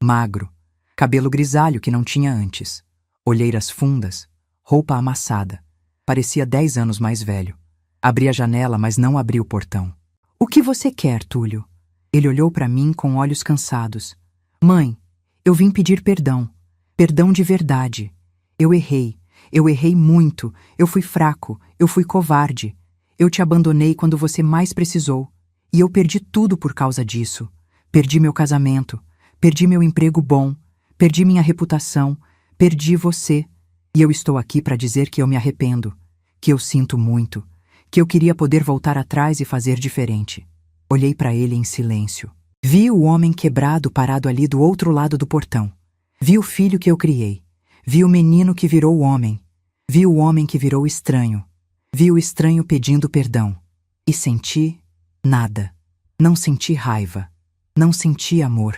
Magro, cabelo grisalho que não tinha antes, olheiras fundas, roupa amassada. Parecia 10 anos mais velho. Abri a janela, mas não abri o portão. O que você quer, Túlio? Ele olhou para mim com olhos cansados. Mãe, eu vim pedir perdão. Perdão de verdade. Eu errei muito, eu fui fraco, eu fui covarde. Eu te abandonei quando você mais precisou. E eu perdi tudo por causa disso. Perdi meu casamento. Perdi meu emprego bom, perdi minha reputação, perdi você. E eu estou aqui para dizer que eu me arrependo, que eu sinto muito, que eu queria poder voltar atrás e fazer diferente. Olhei para ele em silêncio. Vi o homem quebrado parado ali do outro lado do portão. Vi o filho que eu criei. Vi o menino que virou homem. Vi o homem que virou estranho. Vi o estranho pedindo perdão. E senti nada. Não senti raiva. Não senti amor.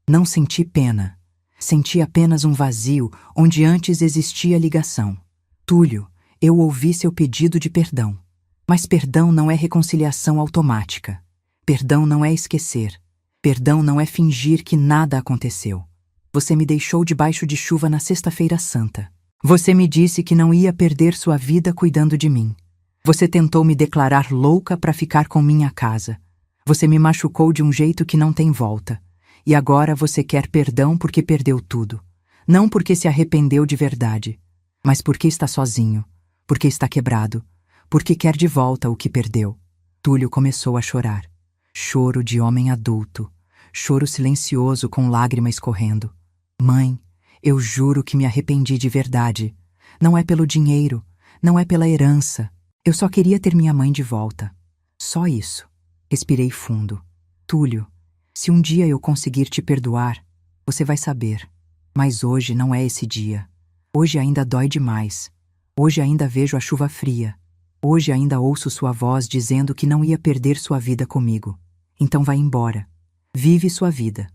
Não senti pena. Senti apenas um vazio onde antes existia ligação. Túlio, eu ouvi seu pedido de perdão. Mas perdão não é reconciliação automática. Perdão não é esquecer. Perdão não é fingir que nada aconteceu. Você me deixou debaixo de chuva na Sexta-feira Santa. Você me disse que não ia perder sua vida cuidando de mim. Você tentou me declarar louca para ficar com minha casa. Você me machucou de um jeito que não tem volta. E agora você quer perdão porque perdeu tudo. Não porque se arrependeu de verdade, mas porque está sozinho, porque está quebrado, porque quer de volta o que perdeu. Túlio começou a chorar. Choro de homem adulto. Choro silencioso com lágrima escorrendo. Mãe, eu juro que me arrependi de verdade. Não é pelo dinheiro, não é pela herança. Eu só queria ter minha mãe de volta. Só isso. Respirei fundo. Túlio, se um dia eu conseguir te perdoar, você vai saber. Mas hoje não é esse dia. Hoje ainda dói demais. Hoje ainda vejo a chuva fria. Hoje ainda ouço sua voz dizendo que não ia perder sua vida comigo. Então vai embora. Vive sua vida.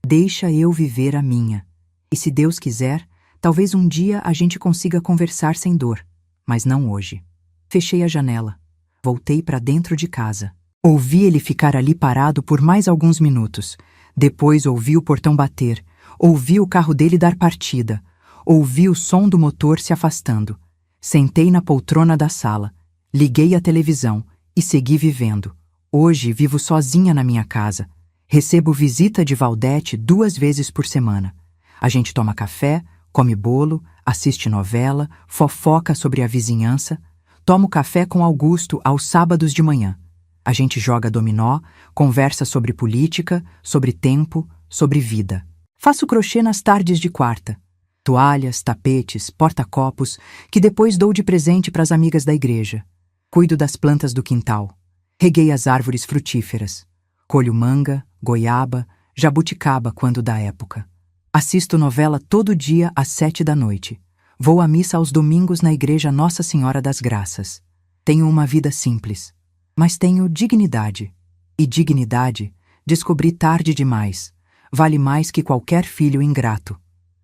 Deixa eu viver a minha. E se Deus quiser, talvez um dia a gente consiga conversar sem dor. Mas não hoje. Fechei a janela. Voltei para dentro de casa. Ouvi ele ficar ali parado por mais alguns minutos. Depois ouvi o portão bater. Ouvi o carro dele dar partida. Ouvi o som do motor se afastando. Sentei na poltrona da sala. Liguei a televisão e segui vivendo. Hoje vivo sozinha na minha casa. Recebo visita de Valdete 2 vezes por semana. A gente toma café, come bolo, assiste novela, fofoca sobre a vizinhança. Tomo café com Augusto aos sábados de manhã. A gente joga dominó, conversa sobre política, sobre tempo, sobre vida. Faço crochê nas tardes de quarta. Toalhas, tapetes, porta-copos, que depois dou de presente para as amigas da igreja. Cuido das plantas do quintal. Reguei as árvores frutíferas. Colho manga, goiaba, jabuticaba quando dá época. Assisto novela todo dia às 7 da noite. Vou à missa aos domingos na igreja Nossa Senhora das Graças. Tenho uma vida simples, mas tenho dignidade. E dignidade, descobri tarde demais, vale mais que qualquer filho ingrato.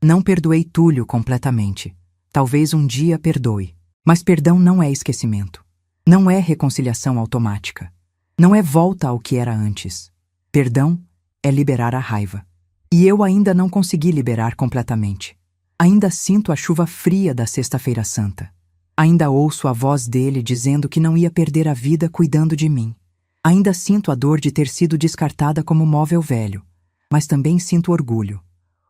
Não perdoei Túlio completamente. Talvez um dia perdoe. Mas perdão não é esquecimento. Não é reconciliação automática. Não é volta ao que era antes. Perdão é liberar a raiva. E eu ainda não consegui liberar completamente. Ainda sinto a chuva fria da Sexta-feira Santa. Ainda ouço a voz dele dizendo que não ia perder a vida cuidando de mim. Ainda sinto a dor de ter sido descartada como móvel velho. Mas também sinto orgulho.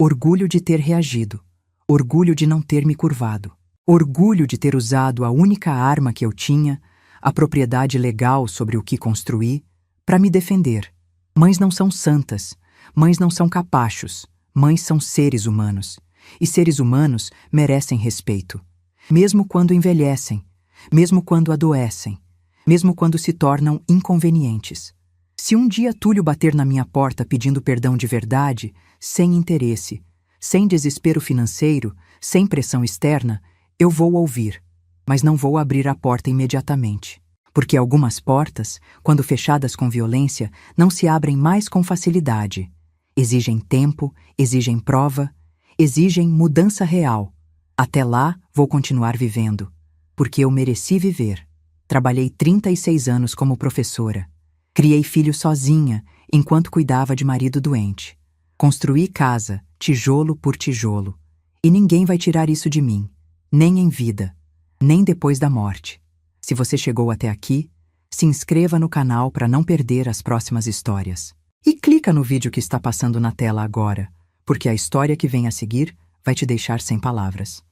Orgulho de ter reagido. Orgulho de não ter me curvado. Orgulho de ter usado a única arma que eu tinha, a propriedade legal sobre o que construí, para me defender. Mães não são santas. Mães não são capachos. Mães são seres humanos. E seres humanos merecem respeito. Mesmo quando envelhecem. Mesmo quando adoecem. Mesmo quando se tornam inconvenientes. Se um dia Túlio bater na minha porta pedindo perdão de verdade, sem interesse, sem desespero financeiro, sem pressão externa, eu vou ouvir, mas não vou abrir a porta imediatamente. Porque algumas portas, quando fechadas com violência, não se abrem mais com facilidade. Exigem tempo, exigem prova, exigem mudança real. Até lá, vou continuar vivendo, porque eu mereci viver. Trabalhei 36 anos como professora. Criei filho sozinha, enquanto cuidava de marido doente. Construí casa, tijolo por tijolo. E ninguém vai tirar isso de mim, nem em vida, nem depois da morte. Se você chegou até aqui, se inscreva no canal para não perder as próximas histórias. E clica no vídeo que está passando na tela agora, porque a história que vem a seguir vai te deixar sem palavras.